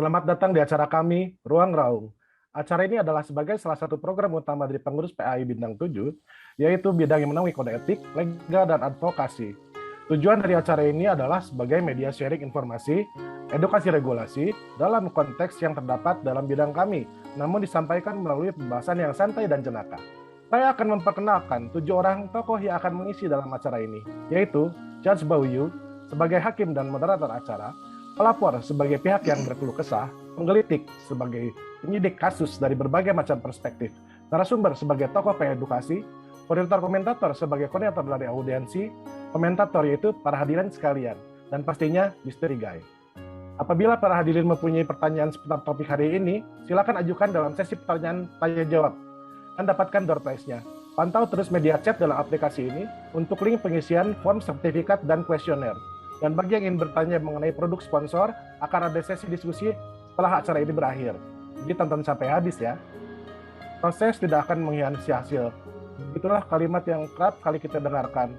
Selamat datang di acara kami, Ruang Raung. Acara ini adalah sebagai salah satu program utama dari pengurus PAI Bintang 7, yaitu bidang yang menaungi kode etik, legal, dan advokasi. Tujuan dari acara ini adalah sebagai media sharing informasi, edukasi regulasi, dalam konteks yang terdapat dalam bidang kami, namun disampaikan melalui pembahasan yang santai dan jenaka. Saya akan memperkenalkan 7 orang tokoh yang akan mengisi dalam acara ini, yaitu Judge Bauyu sebagai hakim dan moderator acara, pelapor sebagai pihak yang berkeluh kesah, penggelitik sebagai penyidik kasus dari berbagai macam perspektif, narasumber sebagai tokoh pengedukasi, koordinator-komentator sebagai koordinator dari audiensi, komentator yaitu para hadirin sekalian, dan pastinya misteri guy. Apabila para hadirin mempunyai pertanyaan seputar topik hari ini, silakan ajukan dalam sesi pertanyaan tanya-jawab. Dan dapatkan door prize-nya. Pantau terus media chat dalam aplikasi ini untuk link pengisian form sertifikat dan kuesioner. Dan bagi yang ingin bertanya mengenai produk sponsor, akan ada sesi diskusi setelah acara ini berakhir. Jadi tonton sampai habis ya. Proses tidak akan mengkhianati hasil. Itulah kalimat yang kerap kali kita dengarkan.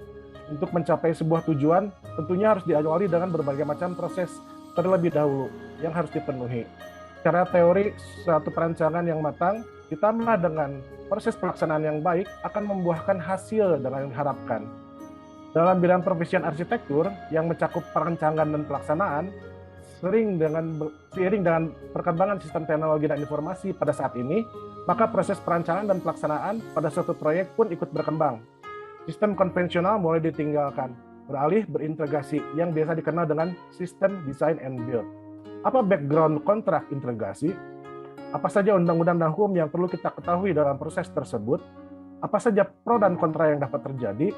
Untuk mencapai sebuah tujuan, tentunya harus diawali dengan berbagai macam proses terlebih dahulu yang harus dipenuhi. Secara teori, suatu perancangan yang matang ditambah dengan proses pelaksanaan yang baik akan membuahkan hasil dengan yang diharapkan. Dalam bidang profesion arsitektur yang mencakup perancangan dan pelaksanaan, seiring dengan perkembangan sistem teknologi dan informasi pada saat ini, maka proses perancangan dan pelaksanaan pada suatu proyek pun ikut berkembang. Sistem konvensional mulai ditinggalkan, beralih berintegrasi yang biasa dikenal dengan sistem design and build. Apa background kontrak integrasi? Apa saja undang-undang dan hukum yang perlu kita ketahui dalam proses tersebut? Apa saja pro dan kontra yang dapat terjadi?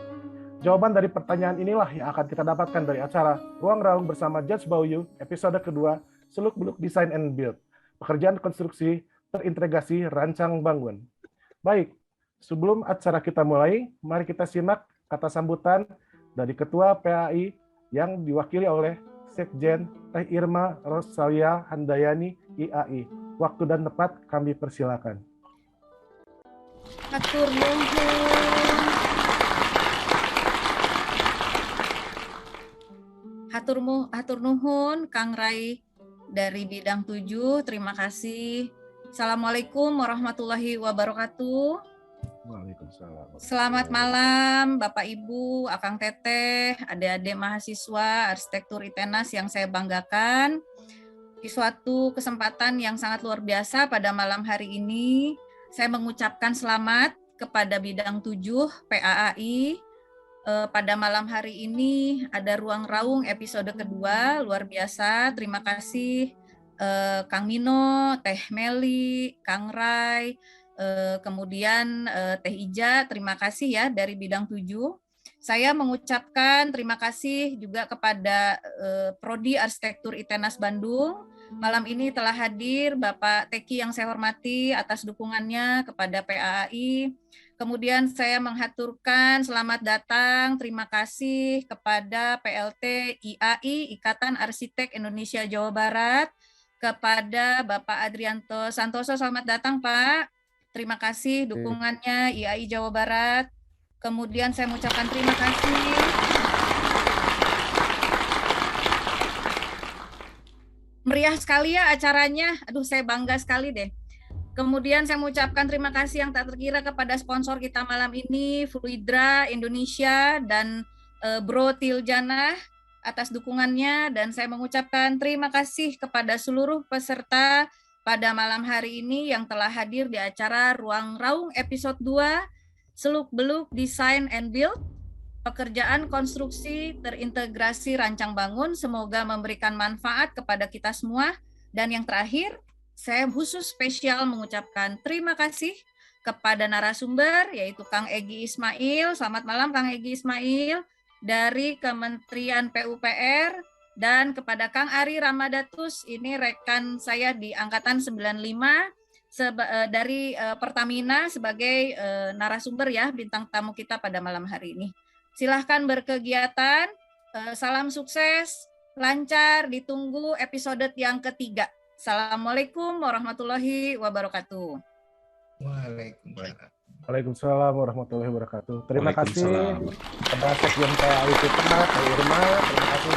Jawaban dari pertanyaan inilah yang akan kita dapatkan dari acara Ruang Raung bersama Judge Bauyu, episode kedua, Seluk-Beluk Design and Build, pekerjaan konstruksi terintegrasi rancang bangun. Baik, sebelum acara kita mulai, mari kita simak kata sambutan dari Ketua PAI yang diwakili oleh Sekjen Teh Irma Rosalia Handayani, IAI. Waktu dan tempat kami persilakan. Hatur nuhun. Hatur nuhun Kang Rai dari bidang 7. Terima kasih. Assalamualaikum warahmatullahi wabarakatuh. Waalaikumsalam. Selamat malam Bapak Ibu, Akang Teteh, adik-adik mahasiswa arsitektur ITENAS yang saya banggakan. Di suatu kesempatan yang sangat luar biasa pada malam hari ini, saya mengucapkan selamat kepada bidang 7 PAAI. Pada malam hari ini ada Ruang Raung episode kedua, luar biasa. Terima kasih Kang Mino, Teh Meli, Kang Rai, kemudian Teh Ija, terima kasih ya dari bidang 7. Saya mengucapkan terima kasih juga kepada Prodi Arsitektur ITENAS Bandung. Malam ini telah hadir Bapak Teki yang saya hormati atas dukungannya kepada PAI. Kemudian saya menghaturkan selamat datang, terima kasih kepada PLT IAI, Ikatan Arsitek Indonesia Jawa Barat, kepada Bapak Adrianto Santoso, selamat datang Pak. Terima kasih dukungannya IAI Jawa Barat. Kemudian saya mengucapkan terima kasih meriah sekali ya acaranya. Aduh, saya bangga sekali deh. Kemudian saya mengucapkan terima kasih yang tak terkira kepada sponsor kita malam ini, Fluidra Indonesia dan Bro Tiljana atas dukungannya. Dan saya mengucapkan terima kasih kepada seluruh peserta pada malam hari ini yang telah hadir di acara Ruang Raung episode 2, Seluk-Beluk Design and Build, pekerjaan konstruksi terintegrasi rancang bangun. Semoga memberikan manfaat kepada kita semua. Dan yang terakhir, saya khusus spesial mengucapkan terima kasih kepada narasumber, yaitu Kang Egy Ismail. Selamat malam Kang Egy Ismail dari Kementerian PUPR, dan kepada Kang Ari Ramadatus, ini rekan saya di Angkatan 95, dari Pertamina sebagai narasumber ya, bintang tamu kita pada malam hari ini. Silahkan berkegiatan, salam sukses, lancar, ditunggu episode yang ketiga. Assalamualaikum warahmatullahi wabarakatuh. Waalaikumsalam warahmatullahi wabarakatuh. Terima kasih kepada Sekjen PAI kita, Pak Irma. Terima kasih.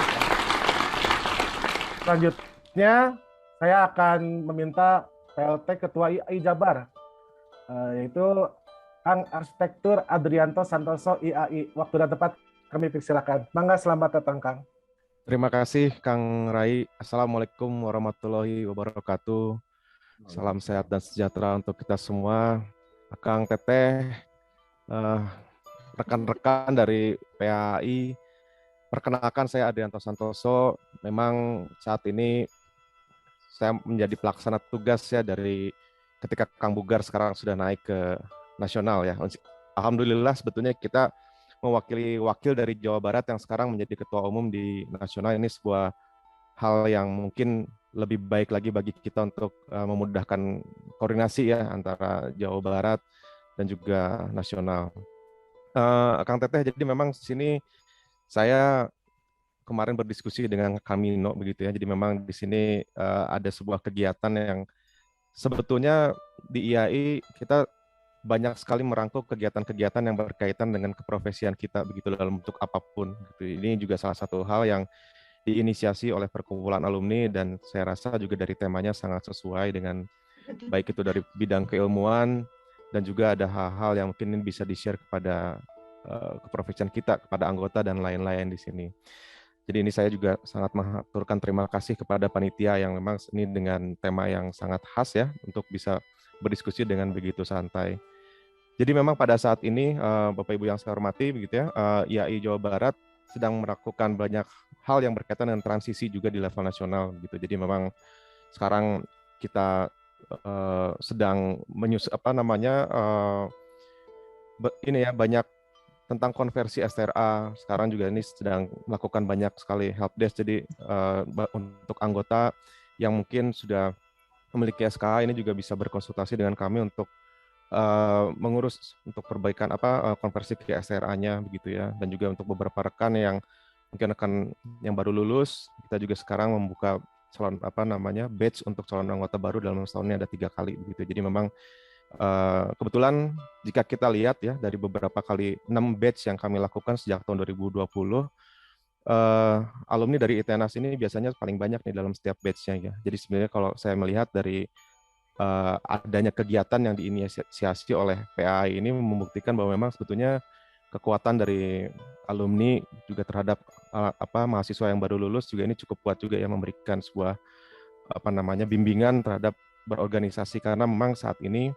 Selanjutnya saya akan meminta PLT Ketua IAI Jabar, yaitu Kang Arsitektur Adrianto Santoso IAI. Waktu dan tempat kami persilakan. Mangga, selamat datang Kang. Terima kasih Kang Rai. Assalamualaikum warahmatullahi wabarakatuh. Salam sehat dan sejahtera untuk kita semua. Kang Teteh, rekan-rekan dari PAI, perkenalkan saya Adrianto Santoso. Memang saat ini saya menjadi pelaksana tugas ya dari ketika Kang Bugar sekarang sudah naik ke nasional ya. Alhamdulillah sebetulnya kita mewakili wakil dari Jawa Barat yang sekarang menjadi ketua umum di nasional. Ini sebuah hal yang mungkin lebih baik lagi bagi kita untuk memudahkan koordinasi ya antara Jawa Barat dan juga nasional. Kang Teteh, jadi memang di sini saya kemarin berdiskusi dengan Kamino begitu ya. Jadi memang di sini ada sebuah kegiatan yang sebetulnya di IAI kita banyak sekali merangkul kegiatan-kegiatan yang berkaitan dengan keprofesian kita begitu dalam bentuk apapun gitu. Ini juga salah satu hal yang diinisiasi oleh perkumpulan alumni dan saya rasa juga dari temanya sangat sesuai dengan baik itu dari bidang keilmuan dan juga ada hal-hal yang mungkin bisa di-share kepada keprofesian kita, kepada anggota dan lain-lain di sini. Jadi ini saya juga sangat mengaturkan terima kasih kepada panitia yang memang ini dengan tema yang sangat khas ya untuk bisa berdiskusi dengan begitu santai. Jadi memang pada saat ini Bapak Ibu yang saya hormati begitu ya, IAI Jawa Barat sedang melakukan banyak hal yang berkaitan dengan transisi juga di level nasional gitu. Jadi memang sekarang kita sedang ini ya banyak tentang konversi STRA. Sekarang juga ini sedang melakukan banyak sekali helpdesk. Jadi untuk anggota yang mungkin sudah memiliki SKA ini juga bisa berkonsultasi dengan kami untuk mengurus untuk perbaikan konversi ke STRA-nya begitu ya. Dan juga untuk beberapa rekan yang mungkin akan yang baru lulus, kita juga sekarang membuka calon batch untuk calon anggota baru dalam setahun ini ada 3 kali begitu. Jadi memang kebetulan jika kita lihat ya dari beberapa kali 6 batch yang kami lakukan sejak tahun 2020, alumni dari ITENAS ini biasanya paling banyak nih dalam setiap batch-nya ya. Jadi sebenarnya kalau saya melihat dari adanya kegiatan yang diinisiasi oleh PAI ini membuktikan bahwa memang sebetulnya kekuatan dari alumni juga terhadap mahasiswa yang baru lulus juga ini cukup kuat juga ya memberikan sebuah bimbingan terhadap berorganisasi karena memang saat ini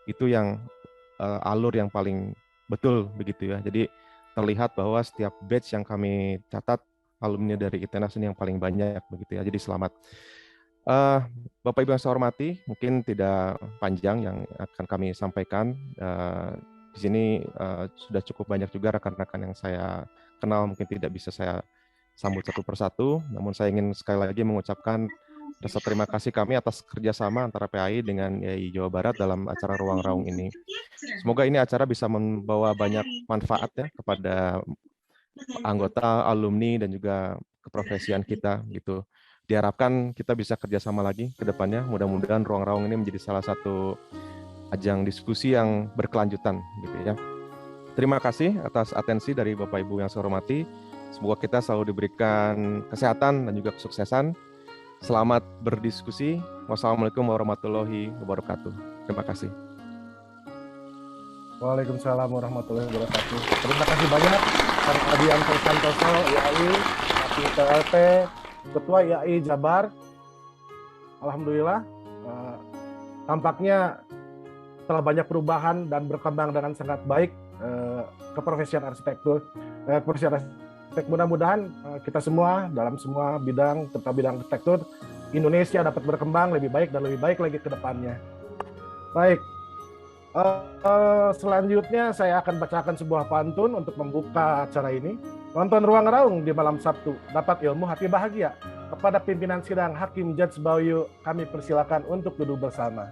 itu yang alur yang paling betul begitu ya. Jadi terlihat bahwa setiap batch yang kami catat alumni dari ITENAS ini yang paling banyak begitu ya. Jadi selamat. Bapak Ibu yang saya hormati, mungkin tidak panjang yang akan kami sampaikan. Di sini sudah cukup banyak juga rekan-rekan yang saya kenal, mungkin tidak bisa saya sambut satu persatu. Namun saya ingin sekali lagi mengucapkan rasa terima kasih kami atas kerjasama antara PAI dengan IAI Jawa Barat dalam acara Ruang Raung ini. Semoga ini acara bisa membawa banyak manfaat ya kepada anggota, alumni, dan juga keprofesian kita gitu. Diharapkan kita bisa kerjasama lagi ke depannya. Mudah-mudahan Ruang Raung ini menjadi salah satu ajang diskusi yang berkelanjutan gitu ya. Terima kasih atas atensi dari Bapak Ibu yang saya hormati. Semoga kita selalu diberikan kesehatan dan juga kesuksesan. Selamat berdiskusi. Wassalamualaikum warahmatullahi wabarakatuh. Terima kasih. Waalaikumsalam warahmatullahi wabarakatuh. Terima kasih banyak Kang Adrianto Santoso IAI, PLT, Ketua IAI Jabar. Alhamdulillah, tampaknya telah banyak perubahan dan berkembang dengan sangat baik keprofesian arsitektur. Mudah-mudahan kita semua dalam semua bidang, terutama bidang arsitektur, Indonesia dapat berkembang lebih baik dan lebih baik lagi ke depannya. Baik, selanjutnya saya akan bacakan sebuah pantun untuk membuka acara ini. Nonton Ruang Raung di malam Sabtu, dapat ilmu hati bahagia. Kepada pimpinan sidang Hakim Judge Bayu, kami persilakan untuk duduk bersama.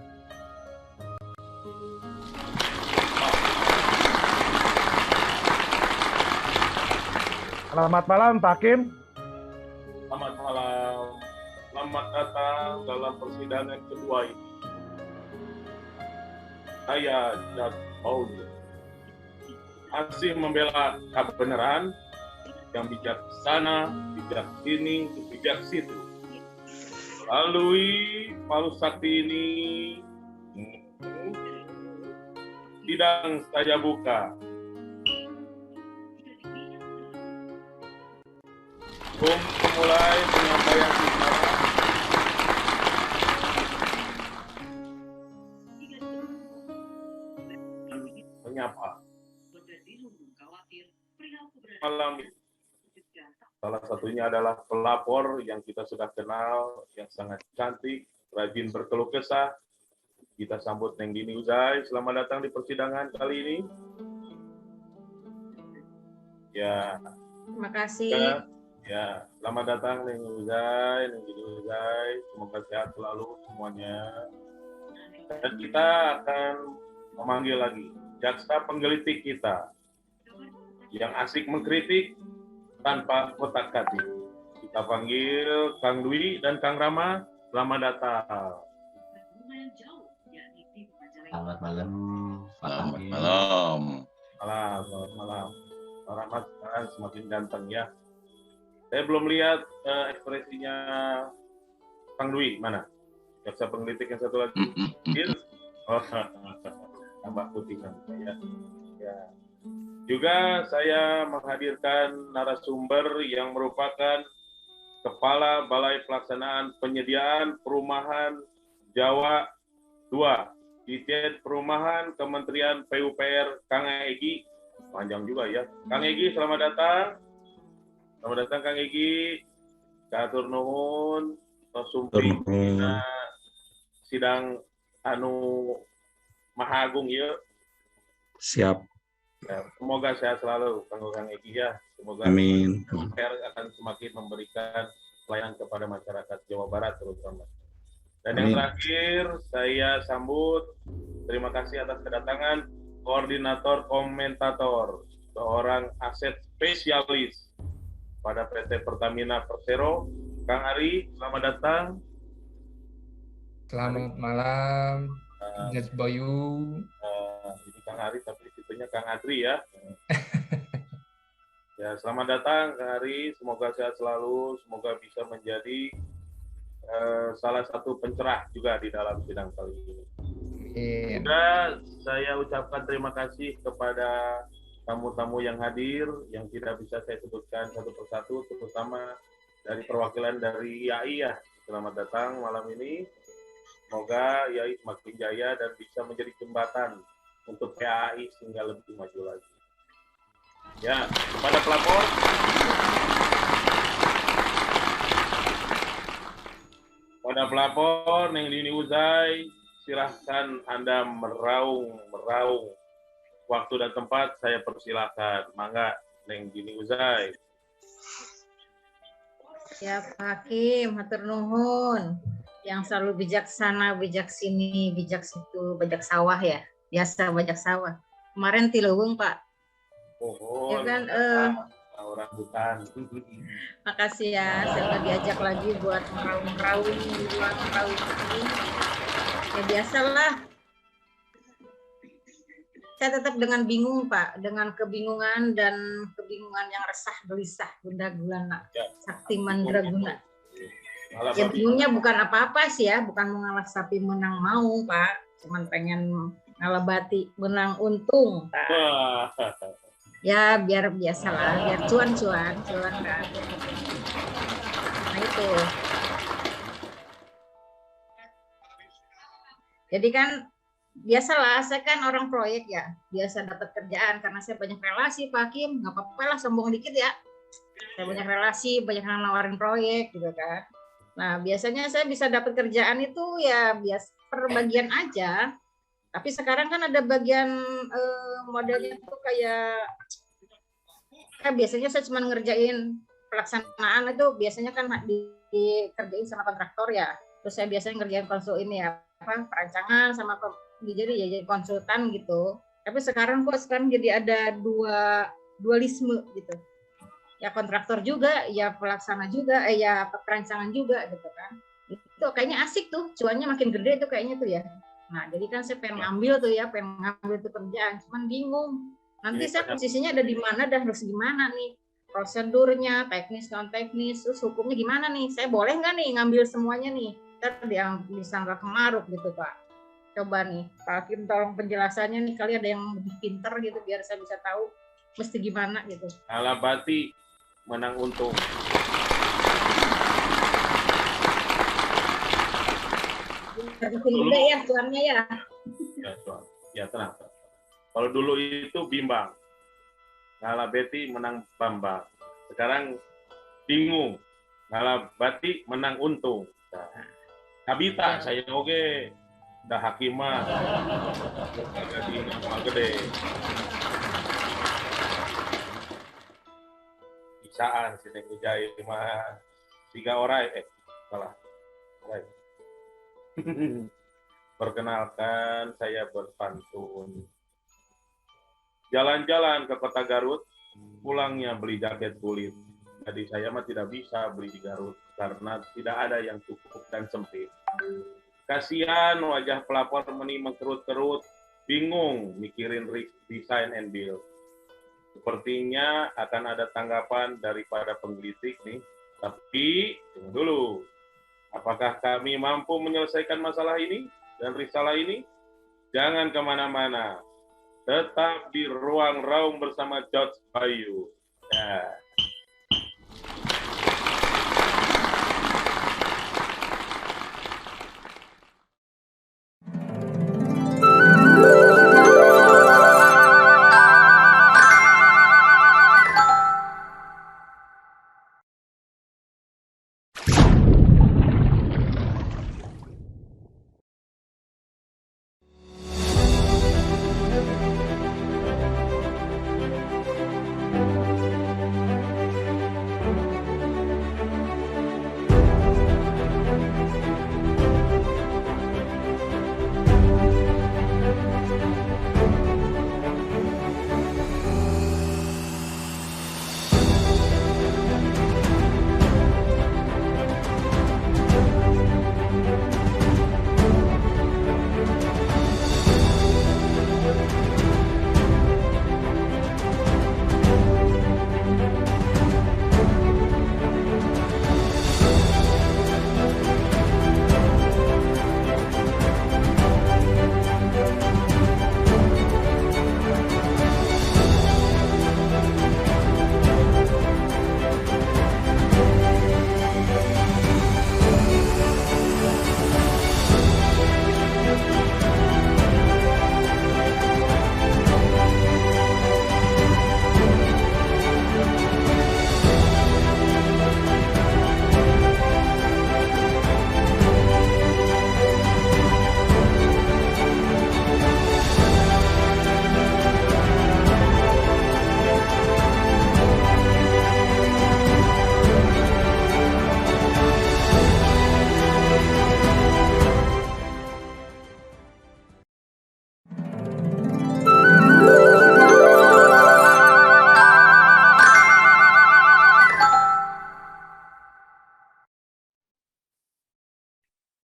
Selamat malam, Pak Hakim. Selamat malam. Selamat datang dalam persidangan kedua ini. Saya Judge Bayu masih membela kebenaran yang bijaksana, bijak ini, bijak situ. Melalui Palu Sakti ini, sidang saya buka. Memulai penyampaian bicara. Menyapa. Malam ini. Salah satunya adalah pelapor yang kita sudah kenal, yang sangat cantik, rajin berkeluh kesah. Kita sambut Neng Dini Uzai. Selamat datang di persidangan kali ini. Ya. Terima kasih. Ya, selamat datang Neng Uzai, Neng Dini Uzai. Semoga sehat selalu semuanya. Dan kita akan memanggil lagi jaksa penggelitik kita yang asik mengkritik tanpa kotak kati. Kita panggil Kang Dwi dan Kang Rama. Selamat datang. Selamat malam. Selamat malam. Selamat malam. Rahmat sekarang semakin ganteng ya. Saya belum lihat ekspresinya Kang Dwi, mana? Jaksa penggelitik yang satu lagi. Oh, tambah putih kan ya. Ya. Juga saya menghadirkan narasumber yang merupakan Kepala Balai Pelaksanaan Penyediaan Perumahan Jawa II, Ditjen Perumahan Kementerian PUPR, Kang Egi. Panjang juga ya. Kang Egi, selamat datang. Selamat datang Kang Egi. Katur nuhun, sumpi sidang anu Maha Agung ya. Siap. Ya, semoga sehat selalu Kang Egi ya. Semoga Amin. PUPR akan semakin memberikan pelayanan kepada masyarakat Jawa Barat terutama. Dan yang Amin. terakhir saya sambut, terima kasih atas kedatangan Koordinator Komentator, seorang aset spesialis pada PT Pertamina Persero, Kang Ari, selamat datang. Selamat malam, Judge Bayu. Ini Kang Ari, tapi titelnya Kang Adri ya. Ya, selamat datang Kang Ari, semoga sehat selalu, semoga bisa menjadi salah satu pencerah juga di dalam sidang kali ini. Juga saya ucapkan terima kasih kepada tamu-tamu yang hadir, yang tidak bisa saya sebutkan satu persatu, terutama dari perwakilan dari IAI ya. Selamat datang malam ini. Semoga IAI semakin jaya dan bisa menjadi jembatan untuk PAI sehingga lebih maju lagi. Ya, kepada pelapor. Pada pelapor, Neng Dini Uzai, silahkan Anda meraung. Waktu dan tempat saya persilahkan. Mangga, Neng Dini Uzai. Ya Pak Hakim, hatur nuhun. Yang selalu bijaksana, bijak sini, bijak situ, bajak sawah ya. Biasa bajak sawah. Kemarin Tileuweung Pak. Oh, Ya kan, orang hutan. makasih ya, saya udah diajak lagi buat meraung ini. Ya biasalah. Saya tetap dengan bingung Pak, dengan kebingungan yang resah, gelisah, bunda gulana, sakti mandraguna. Ya bingungnya bukan apa-apa sih ya, bukan mau ngalah sapi menang mau Pak, cuman pengen ngalabati menang untung Pak. Ya biar biasalah, biar cuan kan. Nah itu. Jadi kan biasalah, saya kan orang proyek ya, biasa dapat kerjaan karena saya banyak relasi Pak Hakim, nggak apa-apa lah sombong dikit ya. Saya banyak relasi, banyak yang nawarin proyek juga kan. Nah biasanya saya bisa dapat kerjaan itu ya biasa per bagian aja. Tapi sekarang kan ada bagian modelnya tuh kayak biasanya saya cuma ngerjain pelaksanaan itu biasanya kan dikerjain sama kontraktor ya. Terus saya biasanya ngerjain konsul ini ya, perancangan sama jadi konsultan gitu. Tapi sekarang jadi ada dualisme gitu. Ya kontraktor juga, ya pelaksana juga, ya perancangan juga gitu kan. Itu kayaknya asik tuh, cuannya makin gede tuh kayaknya tuh ya. Nah, jadi kan saya pengen ngambil tuh kerjaan, cuman bingung. Nanti saya posisinya ada di mana dan harus gimana nih. prosedurnya, teknis non teknis, terus hukumnya gimana nih? Saya boleh nggak nih ngambil semuanya nih? Ntar yang disangka kemaruk gitu Pak. Coba nih Pak Hakim tolong penjelasannya nih, kali ada yang lebih pinter gitu biar saya bisa tahu mesti gimana gitu. Alabati menang untung. Terbitin gede ya tuannya ya. Ya, Tuan. Ya tenang. Kalau dulu itu bimbang. Ngalabeti menang Bambang. Sekarang bingung. Ngalabati menang untung. Nah, Kabita saya oke. Dah hakimah. Jadi nama gede. Bisaan sini ngejai mah 3 orang salah. Right. Perkenalkan, saya berpantun. Jalan-jalan ke kota Garut, pulangnya beli jaket kulit. Jadi saya mah tidak bisa beli di Garut karena tidak ada yang cukup dan sempit. Kasihan wajah pelapor meni mengkerut-kerut, bingung mikirin desain and build. Sepertinya akan ada tanggapan daripada penggelitik nih. Tapi tunggu dulu. Apakah kami mampu menyelesaikan masalah ini dan risalah ini? Jangan kemana-mana. Tetap di Ruang Raung bersama George Bayu. Ya.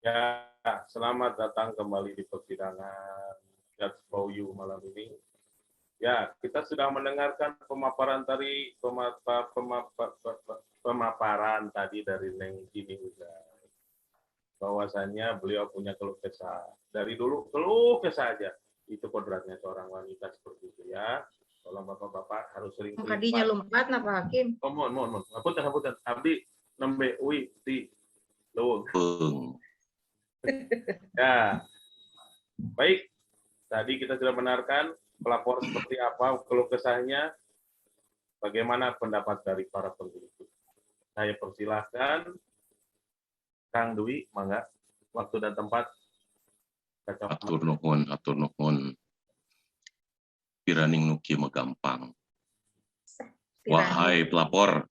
Ya, selamat datang kembali di persidangan Judge Bayu malam ini. Ya, kita sudah mendengarkan pemaparan tadi dari Neng Jini Uzai. Bahwasannya beliau punya keluh kesah. Dari dulu keluh kesah aja. Itu kodratnya seorang wanita seperti itu ya. Kalau bapak-bapak harus sering Kadinya lompat nah Pak Hakim. Oh, mohon. Hapunten. Abdi nembe uwi ti leuweung. Ya, baik. Tadi kita sudah mendengarkan pelapor seperti apa keluh kesahnya. Bagaimana pendapat dari para penggelitik? Saya persilahkan Kang Dwi, mangga waktu dan tempat. Atur nuhun. Piraning nuki magampang. Wahai pelapor,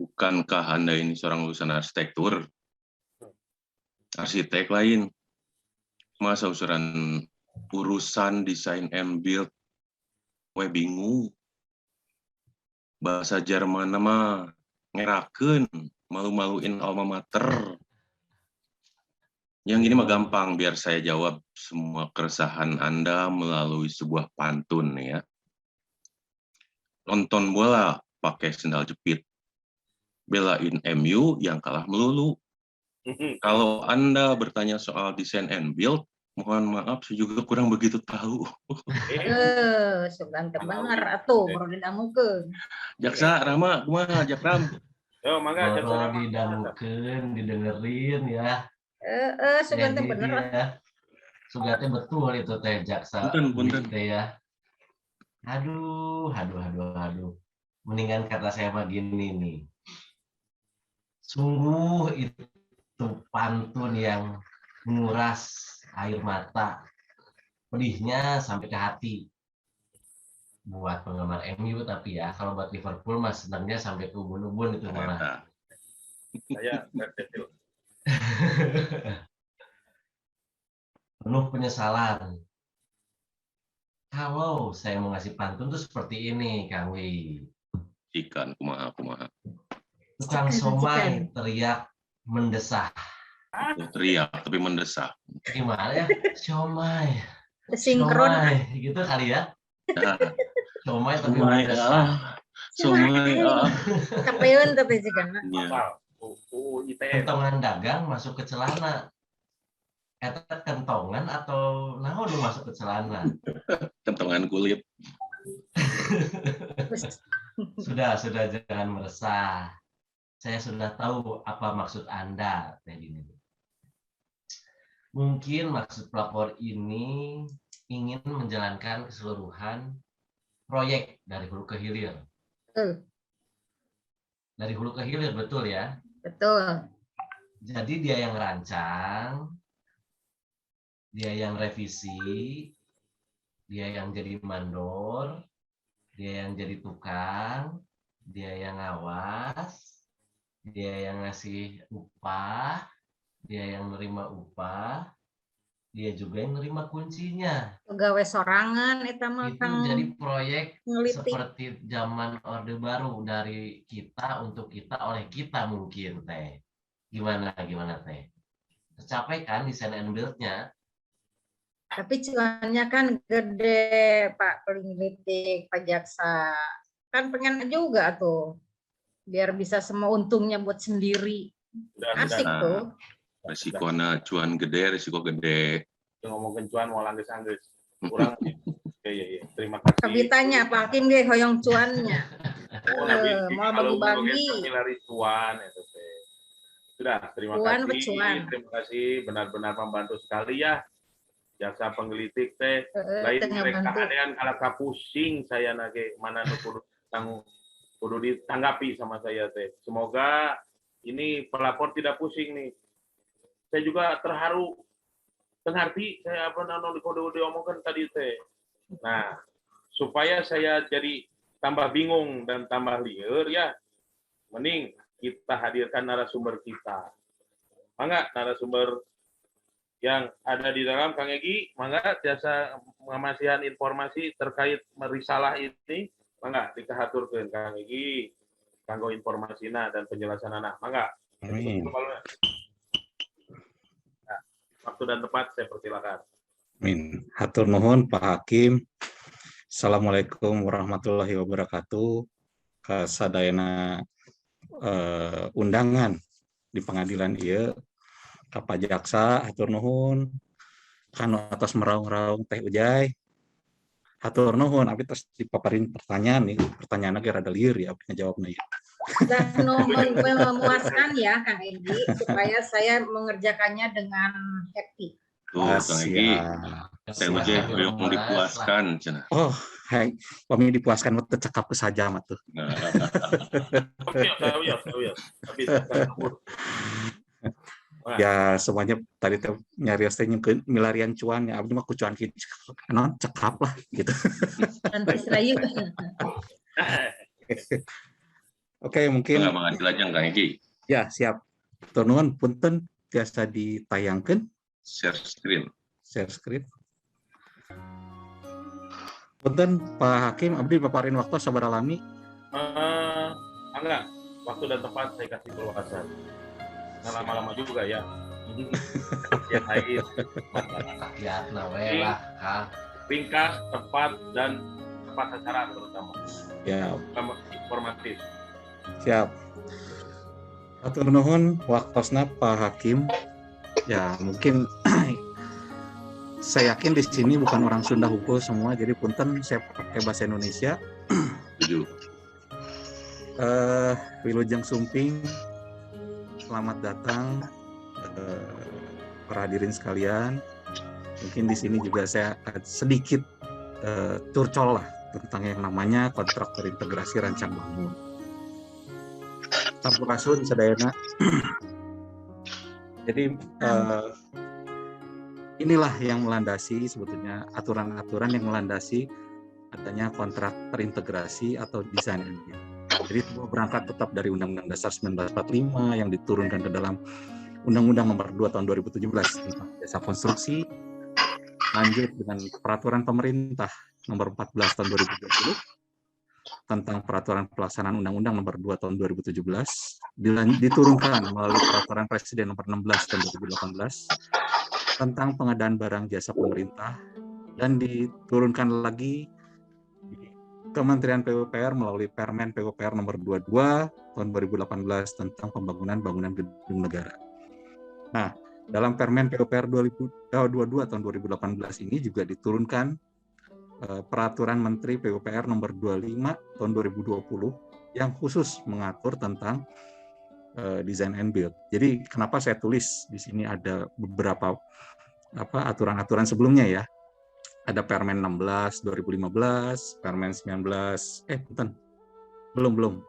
bukankah Anda ini seorang lulusan arsitektur? Arsitek lain, masa usuran urusan desain and build, we bingung. Bahasa Jerman mah ngerakeun, malu-maluin alma mater. Yang ini mah gampang, biar saya jawab semua keresahan Anda melalui sebuah pantun ya. Nonton bola pakai sendal jepit. Belain MU yang kalah melulu. Kalau Anda bertanya soal desain and build, mohon maaf, saya juga kurang begitu tahu. Sugan bener atuh baru didangukeun. Jaksa Rama, kumaha Jakram? Yo, mangga Jaksa Baru Rama. didangukeun, didengerin ya. Sugan Jadi bener. ya, Sugate betul itu teh Jaksa. Punten. Teh ya. Aduh. Mendingan kata saya mah gini nih. Sungguh itu pantun yang menguras air mata, pedihnya sampai ke hati. Buat penggemar MU tapi ya, kalau buat Liverpool mah senangnya sampai ke ubun-ubun itu malah. Saya kecil. Penuh penyesalan. Kalau saya mau ngasih pantun tuh seperti ini, Kang Wi. Ikan, kumaha. Tukang somai teriak mendesah. Teriak tapi mendesak. Gimana ya? Somai. Sinkron. Somai, gitu kali ya. Nah, Somai tapi somai mendesak. somai Kapeun tapi juga. Ya. ITM. Kentongan dagang masuk ke celana. Eta kentongan atau naon lu masuk ke celana? Kentongan kulit. Sudah jangan meresah. Saya sudah tahu apa maksud Anda, Teh Dini. Mungkin maksud pelapor ini ingin menjalankan keseluruhan proyek dari hulu ke hilir. Dari hulu ke hilir, betul ya? Betul. Jadi dia yang rancang, dia yang revisi, dia yang jadi mandor, dia yang jadi tukang, dia yang ngawas, dia yang ngasih upah, dia yang nerima upah, dia juga yang nerima kuncinya. Pegawai sorangan eta mah Itu Kang jadi proyek ngeliti. seperti zaman Orde Baru, dari kita untuk kita oleh kita mungkin Teh. Gimana Teh? Tercapai kan desain and build-nya? Tapi cuannya kan gede Pak Penyelidik, Pak Jaksa. Kan pengen juga tuh. Biar bisa semua untungnya buat sendiri. Asik tuh. Resikonya cuan gede, risiko gede. Ngomongin cuan mau langges-langges. Kurang. Iya. Terima kasih. Kabitanya Pak Hakim ge hoyong cuannya. Mau bagi-bagi. Milari cuan itu teh. Sudah, terima Cuan kasih. becuan. Terima kasih, benar-benar membantu sekali ya. Jaksa penggelitik teh. Lain mereka ada yang kalah pusing saya nage mana kudu ditanggapi sama saya teh. Semoga ini pelapor tidak pusing nih. Saya juga terharu. Tengarti saya apa namanya kode diomongkan tadi teh. Nah, supaya saya jadi tambah bingung dan tambah liar ya, mending kita hadirkan narasumber kita. Mangga narasumber yang ada di dalam Kang Egi, mangga jasa pengamasihan informasi terkait risalah ini, mangga dikahaturkeun Kang Egi kanggo informasina dan penjelasanana. Mangga. Amin. Nah, waktu dan tempat saya persilakan. Amin. Hatur nuhun Pak Hakim. Assalamualaikum warahmatullahi wabarakatuh. Kasadayana undangan di pengadilan ieu ka Pak Jaksa, hatur nuhun. Kanu atas meraung-raung Teh Ujay. Hatur nuhun, abdi tos dipaparin pertanyaan nih. Pertanyaanna ge rada lieur ya, abdi ngajawabna ya. Dan memuaskan ya Kang Egi, supaya saya mengerjakannya dengan happy. Tuh, Kang Egi. Teh Ujay yang dipuaskan cenah. Oh, hai, kami dipuaskan mah cekap ke saja mah tuh. Ya semuanya tadi nyari ke milarian cuan ya, abdi mah ku cuan kieu non cekap lah gitu. Oke, mungkin Mangga Kang Egi. ya siap. Nuhun punten tiasa ditayangkeun Share screen. Punten Pak Hakim, abdi paparin waktu sabar alami. Enggak, waktu dan tempat saya kasih keluasan. Nggak lama-lama juga ya. Ya lain. Ya, lah, Kang. Ringkas, tepat, dan tepat sasaran terutama. Ya, Informatif. siap. Hatur nuhun waktosna Pak Hakim. Ya, mungkin saya yakin di sini bukan orang Sunda Hungkul semua, jadi punten saya pakai bahasa Indonesia. Setuju. Wilujeng Sumping, selamat datang para hadirin sekalian. Mungkin di sini juga saya sedikit curcol lah tentang yang namanya kontrak terintegrasi rancang bangun. Sampurasun sadayana. Jadi inilah yang melandasi sebetulnya aturan-aturan yang melandasi adanya kontrak terintegrasi atau design and build. Jadi semua berangkat tetap dari Undang-Undang Dasar 1945 yang diturunkan ke dalam Undang-Undang Nomor 2 Tahun 2017 tentang jasa konstruksi, lanjut dengan Peraturan Pemerintah Nomor 14 Tahun 2020 tentang Peraturan Pelaksanaan Undang-Undang Nomor 2 Tahun 2017, diturunkan melalui Peraturan Presiden Nomor 16 Tahun 2018 tentang pengadaan barang jasa pemerintah, dan diturunkan lagi di Kementerian PUPR melalui Permen PUPR Nomor 22 Tahun 2018 tentang pembangunan bangunan gedung negara. Nah, dalam Permen PUPR 22 Tahun 2018 ini juga diturunkan Peraturan Menteri PUPR Nomor 25 Tahun 2020 yang khusus mengatur tentang design and build. Jadi kenapa saya tulis di sini ada beberapa aturan-aturan sebelumnya ya. Ada Permen 16 2015, Permen 19 belum.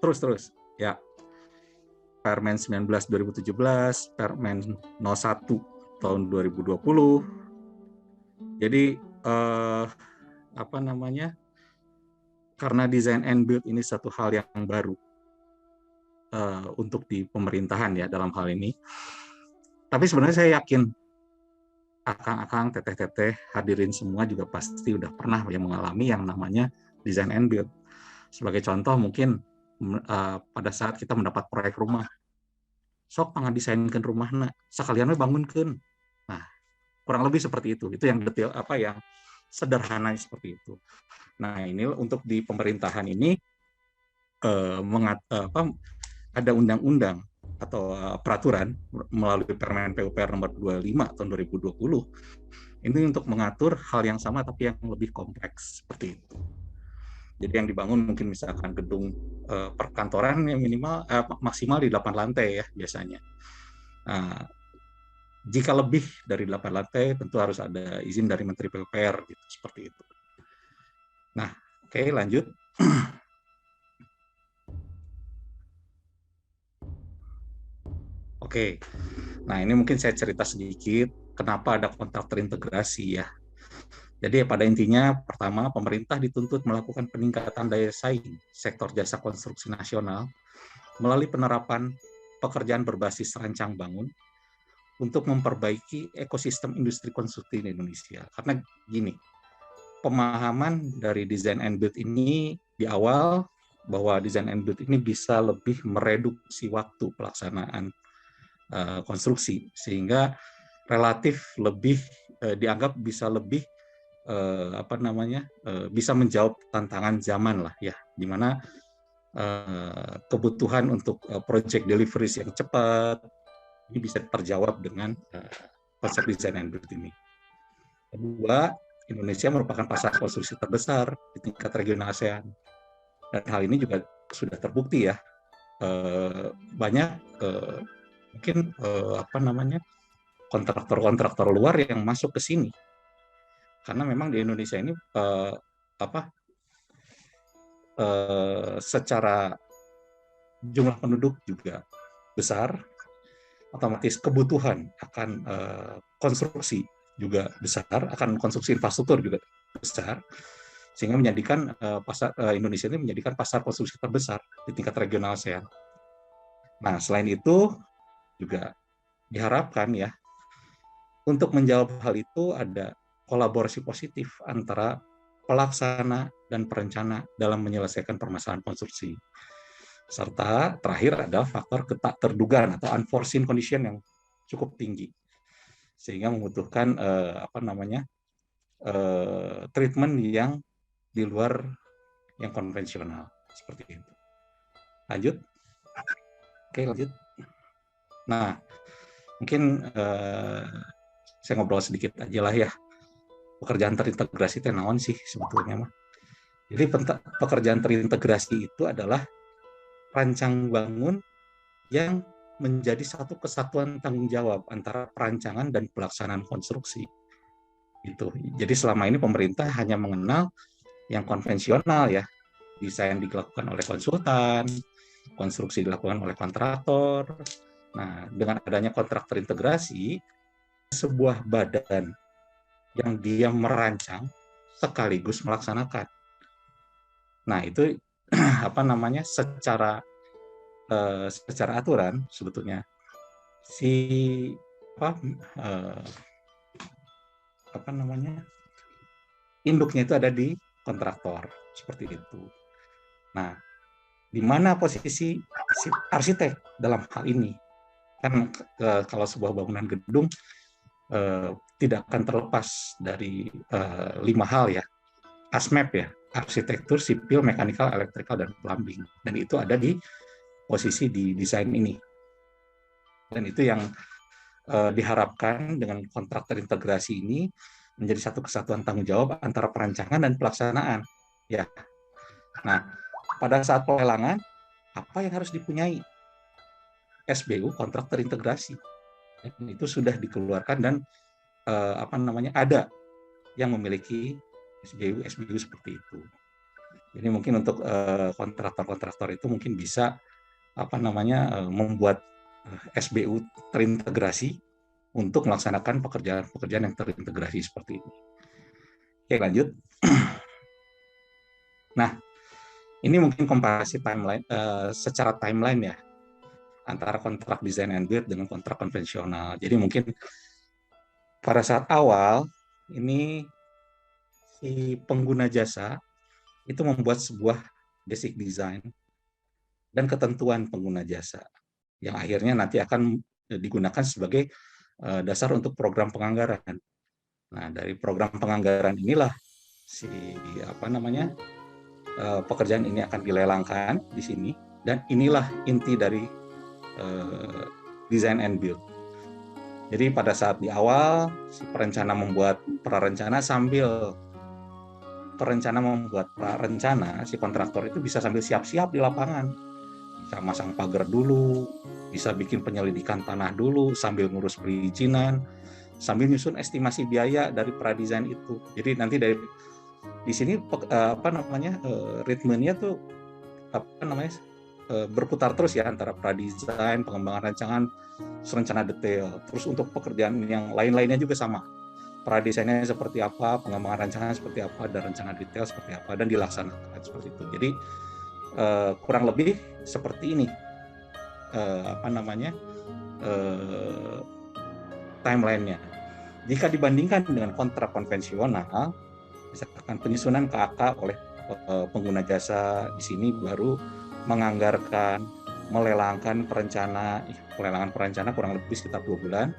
Terus ya. Permen 19 2017, Permen 01 tahun 2020. Jadi karena design and build ini satu hal yang baru untuk di pemerintahan ya dalam hal ini. Tapi sebenarnya saya yakin akang-akang, teteh-teteh, hadirin semua juga pasti udah pernah yang mengalami yang namanya design and build. Sebagai contoh mungkin pada saat kita mendapat proyek rumah, sok pangadesainkeun rumahna, sakalian we bangunkeun. Nah, kurang lebih seperti itu. Itu yang detail yang sederhana seperti itu. Nah, ini untuk di pemerintahan ini ada undang-undang atau peraturan melalui Permen PUPR Nomor 25 Tahun 2020 ini untuk mengatur hal yang sama tapi yang lebih kompleks seperti itu. Jadi yang dibangun mungkin misalkan gedung perkantoran yang maksimal di 8 lantai ya biasanya. Nah, jika lebih dari 8 lantai tentu harus ada izin dari Menteri PUPR gitu, seperti itu. Nah, oke, lanjut. Oke, nah ini mungkin saya cerita sedikit kenapa ada kontrak terintegrasi ya. Jadi pada intinya pertama pemerintah dituntut melakukan peningkatan daya saing sektor jasa konstruksi nasional melalui penerapan pekerjaan berbasis rancang bangun untuk memperbaiki ekosistem industri konstruksi di Indonesia. Karena gini, pemahaman dari design and build ini di awal bahwa design and build ini bisa lebih mereduksi waktu pelaksanaan konstruksi sehingga relatif lebih dianggap bisa lebih bisa menjawab tantangan zaman lah ya, di mana kebutuhan untuk project deliveries yang cepat ini bisa terjawab dengan konsep design and build ini. Kedua, Indonesia merupakan pasar konstruksi terbesar di tingkat regional ASEAN dan hal ini juga sudah terbukti ya, banyak mungkin kontraktor-kontraktor luar yang masuk ke sini karena memang di Indonesia ini secara jumlah penduduk juga besar, otomatis kebutuhan akan konstruksi juga besar, akan konstruksi infrastruktur juga besar, sehingga menjadikan Indonesia ini menjadikan pasar konstruksi terbesar di tingkat regional ASEAN. Nah, selain itu juga diharapkan ya untuk menjawab hal itu ada kolaborasi positif antara pelaksana dan perencana dalam menyelesaikan permasalahan konstruksi. Serta terakhir ada faktor tak terduga atau unforeseen condition yang cukup tinggi sehingga membutuhkan treatment yang di luar yang konvensional seperti itu. Lanjut. Oke, lanjut. Nah, mungkin saya ngobrol sedikit aja lah ya. Pekerjaan terintegrasi itu naon sih sebetulnya mah. Jadi pekerjaan terintegrasi itu adalah rancang bangun yang menjadi satu kesatuan tanggung jawab antara perancangan dan pelaksanaan konstruksi. Itu. Jadi selama ini pemerintah hanya mengenal yang konvensional ya, desain dilakukan oleh konsultan, konstruksi dilakukan oleh kontraktor. Nah, dengan adanya kontrak terintegrasi, sebuah badan yang dia merancang sekaligus melaksanakan. Nah, itu apa namanya? Secara aturan sebetulnya induknya itu ada di kontraktor seperti itu. Nah, di mana posisi si arsitek dalam hal ini? Kan kalau sebuah bangunan gedung tidak akan terlepas dari 5 hal ya, ASMEP ya, arsitektur, sipil, mekanikal, elektrikal, dan plumbing. Dan itu ada di posisi di desain ini. Dan itu yang diharapkan dengan kontrak terintegrasi ini menjadi satu kesatuan tanggung jawab antara perancangan dan pelaksanaan. Ya. Nah, pada saat pelelangan, apa yang harus dipunyai? SBU, kontrak terintegrasi. Itu sudah dikeluarkan dan ada yang memiliki SBU seperti itu. Jadi mungkin untuk kontraktor-kontraktor itu mungkin bisa membuat SBU terintegrasi untuk melaksanakan pekerjaan-pekerjaan yang terintegrasi seperti ini. Oke, lanjut. Nah, ini mungkin komparasi timeline secara timeline ya antara kontrak design and build dengan kontrak konvensional. Jadi mungkin pada saat awal ini si pengguna jasa itu membuat sebuah basic design dan ketentuan pengguna jasa yang akhirnya nanti akan digunakan sebagai dasar untuk program penganggaran. Nah, dari program penganggaran inilah si pekerjaan ini akan dilelangkan di sini, dan inilah inti dari design and build. Jadi pada saat di awal si perencana membuat prarencana, sambil perencana membuat prarencana, si kontraktor itu bisa sambil siap-siap di lapangan. Bisa masang pagar dulu, bisa bikin penyelidikan tanah dulu, sambil ngurus perizinan, sambil nyusun estimasi biaya dari pradesain itu. Jadi nanti di sini ritmenya tuh berputar terus ya antara pradesain, pengembangan rancangan, rencana detail. Terus untuk pekerjaan yang lain-lainnya juga sama. Pradesainnya seperti apa, pengembangan rancangan seperti apa, dan rencana detail seperti apa, dan dilaksanakan seperti itu. Jadi kurang lebih seperti ini timeline-nya. Jika dibandingkan dengan kontrak konvensional, misalkan penyusunan KAK oleh pengguna jasa, di sini baru menganggarkan, melelangkan pelelangan perencana kurang lebih sekitar 2 bulan.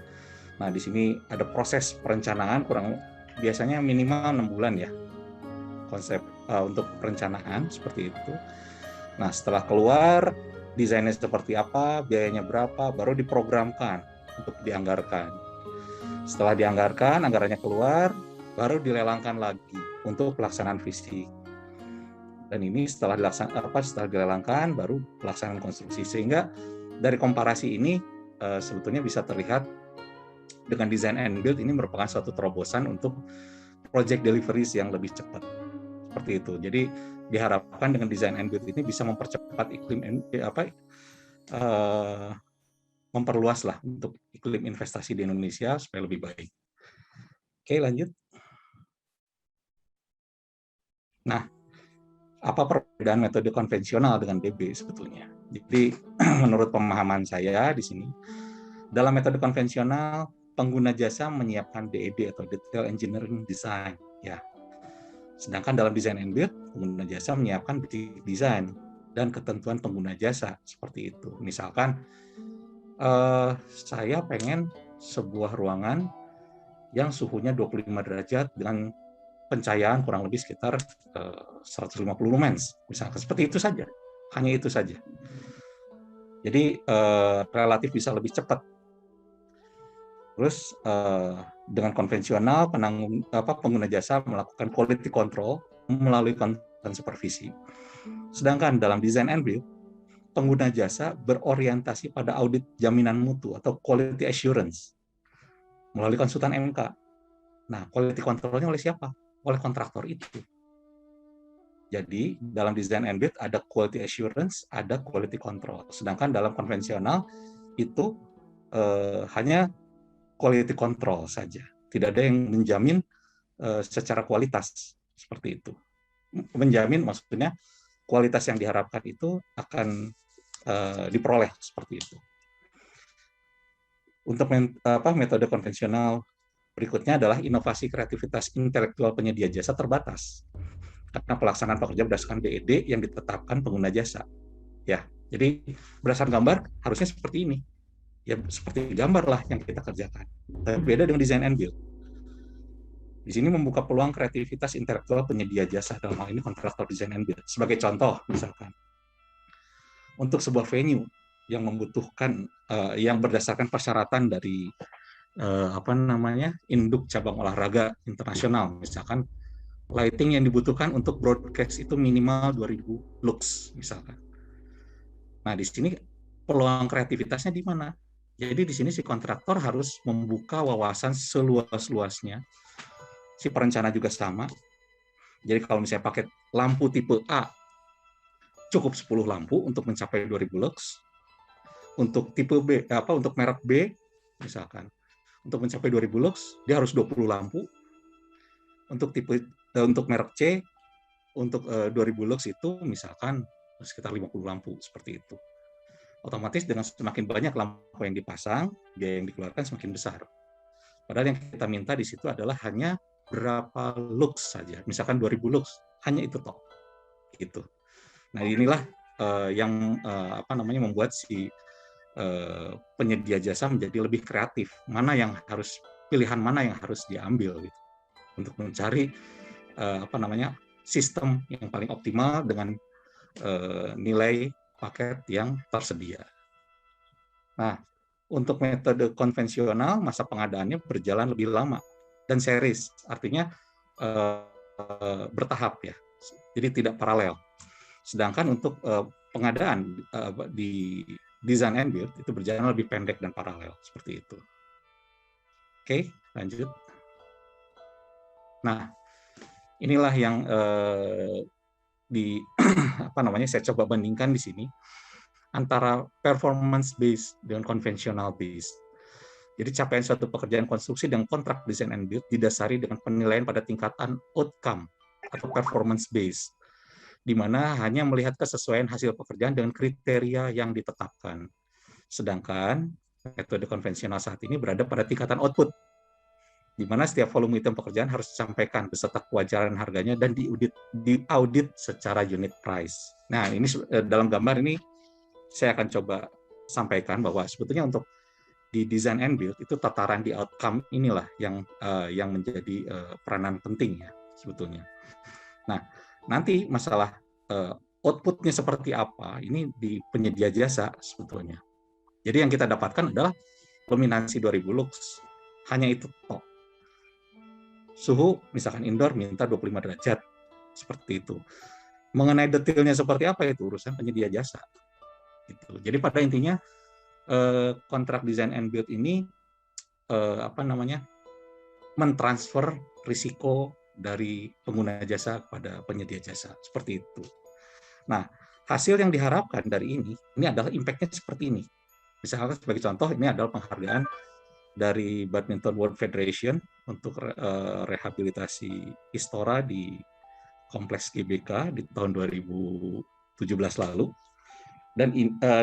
Nah, di sini ada proses perencanaan biasanya minimal 6 bulan ya, konsep untuk perencanaan seperti itu. Nah, setelah keluar desainnya seperti apa, biayanya berapa, baru diprogramkan untuk dianggarkan. Setelah dianggarkan, anggarannya keluar, baru dilelangkan lagi untuk pelaksanaan fisik. Dan ini setelah dilelangkan, baru pelaksanaan konstruksi. Sehingga dari komparasi ini sebetulnya bisa terlihat dengan design and build ini merupakan suatu terobosan untuk project deliveries yang lebih cepat. Seperti itu. Jadi diharapkan dengan design and build ini bisa mempercepat memperluas lah untuk iklim investasi di Indonesia supaya lebih baik. Oke, lanjut. Nah, apa perbedaan metode konvensional dengan DB sebetulnya? Jadi menurut pemahaman saya di sini, dalam metode konvensional pengguna jasa menyiapkan DED atau Detail Engineering Design, ya. Sedangkan dalam design and build, pengguna jasa menyiapkan desain dan ketentuan pengguna jasa seperti itu. Misalkan saya pengen sebuah ruangan yang suhunya 25 derajat dengan pencahayaan kurang lebih sekitar 150 lumens, misalkan seperti itu saja, hanya itu saja. Jadi relatif bisa lebih cepat. Terus dengan konvensional pengguna jasa melakukan quality control melalui konten supervisi. Sedangkan dalam design and build, pengguna jasa berorientasi pada audit jaminan mutu atau quality assurance melalui konsultan MK. Nah, quality control-nya oleh siapa? Oleh kontraktor itu. Jadi, dalam design and build ada quality assurance, ada quality control. Sedangkan dalam konvensional itu hanya quality control saja. Tidak ada yang menjamin secara kualitas seperti itu. Menjamin maksudnya kualitas yang diharapkan itu akan diperoleh seperti itu. Untuk metode konvensional berikutnya adalah inovasi kreativitas intelektual penyedia jasa terbatas karena pelaksanaan pekerjaan berdasarkan BED yang ditetapkan pengguna jasa. Ya, jadi berdasarkan gambar harusnya seperti ini. Ya seperti gambar lah yang kita kerjakan. Tapi beda dengan design and build. Di sini membuka peluang kreativitas intelektual penyedia jasa, dalam hal ini kontraktor design and build. Sebagai contoh, misalkan untuk sebuah venue yang membutuhkan yang berdasarkan persyaratan dari induk cabang olahraga internasional, misalkan lighting yang dibutuhkan untuk broadcast itu minimal 2000 lux misalkan. Nah, di sini peluang kreativitasnya di mana? Jadi di sini si kontraktor harus membuka wawasan seluas-luasnya. Si perencana juga sama. Jadi kalau misalnya pakai lampu tipe A, cukup 10 lampu untuk mencapai 2000 lux. Untuk tipe B, untuk merek B, misalkan, untuk mencapai 2000 lux, dia harus 20 lampu. Untuk merek C, untuk 2000 lux itu misalkan sekitar 50 lampu, seperti itu. Otomatis dengan semakin banyak lampu yang dipasang, biaya yang dikeluarkan semakin besar. Padahal yang kita minta di situ adalah hanya berapa lux saja, misalkan 2000 lux, hanya itu toh. Gitu. Nah, inilah yang membuat si penyedia jasa menjadi lebih kreatif. Pilihan mana yang harus diambil gitu, untuk mencari sistem yang paling optimal dengan nilai paket yang tersedia. Nah, untuk metode konvensional masa pengadaannya berjalan lebih lama dan series, artinya bertahap ya, jadi tidak paralel. Sedangkan untuk pengadaan di design and build itu berjalan lebih pendek dan paralel, seperti itu. Oke, lanjut. Nah, inilah yang saya coba bandingkan di sini antara performance based dengan conventional based. Jadi capaian suatu pekerjaan konstruksi dengan kontrak design and build didasari dengan penilaian pada tingkatan outcome atau performance based, di mana hanya melihat kesesuaian hasil pekerjaan dengan kriteria yang ditetapkan. Sedangkan metode konvensional saat ini berada pada tingkatan output, di mana setiap volume item pekerjaan harus disampaikan beserta kewajaran harganya dan diaudit secara unit price. Nah, ini dalam gambar ini saya akan coba sampaikan bahwa sebetulnya untuk di design and build itu tataran di outcome inilah yang menjadi peranan penting ya sebetulnya. Nah, nanti masalah outputnya seperti apa ini di penyedia jasa sebetulnya. Jadi yang kita dapatkan adalah luminansi 2000 lux, hanya itu toh. Suhu misalkan indoor minta 25 derajat, seperti itu. Mengenai detailnya seperti apa itu urusan penyedia jasa. Gitu. Jadi pada intinya kontrak design and build ini mentransfer risiko dari pengguna jasa kepada penyedia jasa, seperti itu. Nah, hasil yang diharapkan dari ini adalah impact-nya seperti ini. Misalkan sebagai contoh, ini adalah penghargaan dari Badminton World Federation untuk rehabilitasi Istora di Kompleks GBK di tahun 2017 lalu. Dan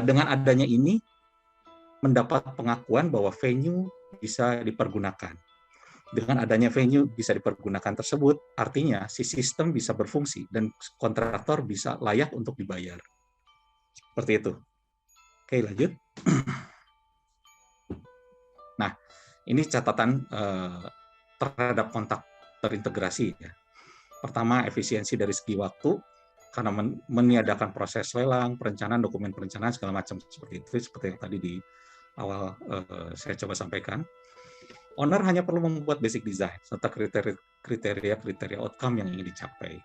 dengan adanya ini mendapat pengakuan bahwa venue bisa dipergunakan. Dengan adanya venue bisa dipergunakan tersebut, artinya si sistem bisa berfungsi dan kontraktor bisa layak untuk dibayar. Seperti itu. Oke, lanjut. Nah, ini catatan terhadap kontak terintegrasi ya. Pertama, efisiensi dari segi waktu, karena meniadakan proses lelang, perencanaan, dokumen perencanaan, segala macam seperti itu, seperti yang tadi di awal saya coba sampaikan. Owner hanya perlu membuat basic design, serta kriteria outcome yang ingin dicapai.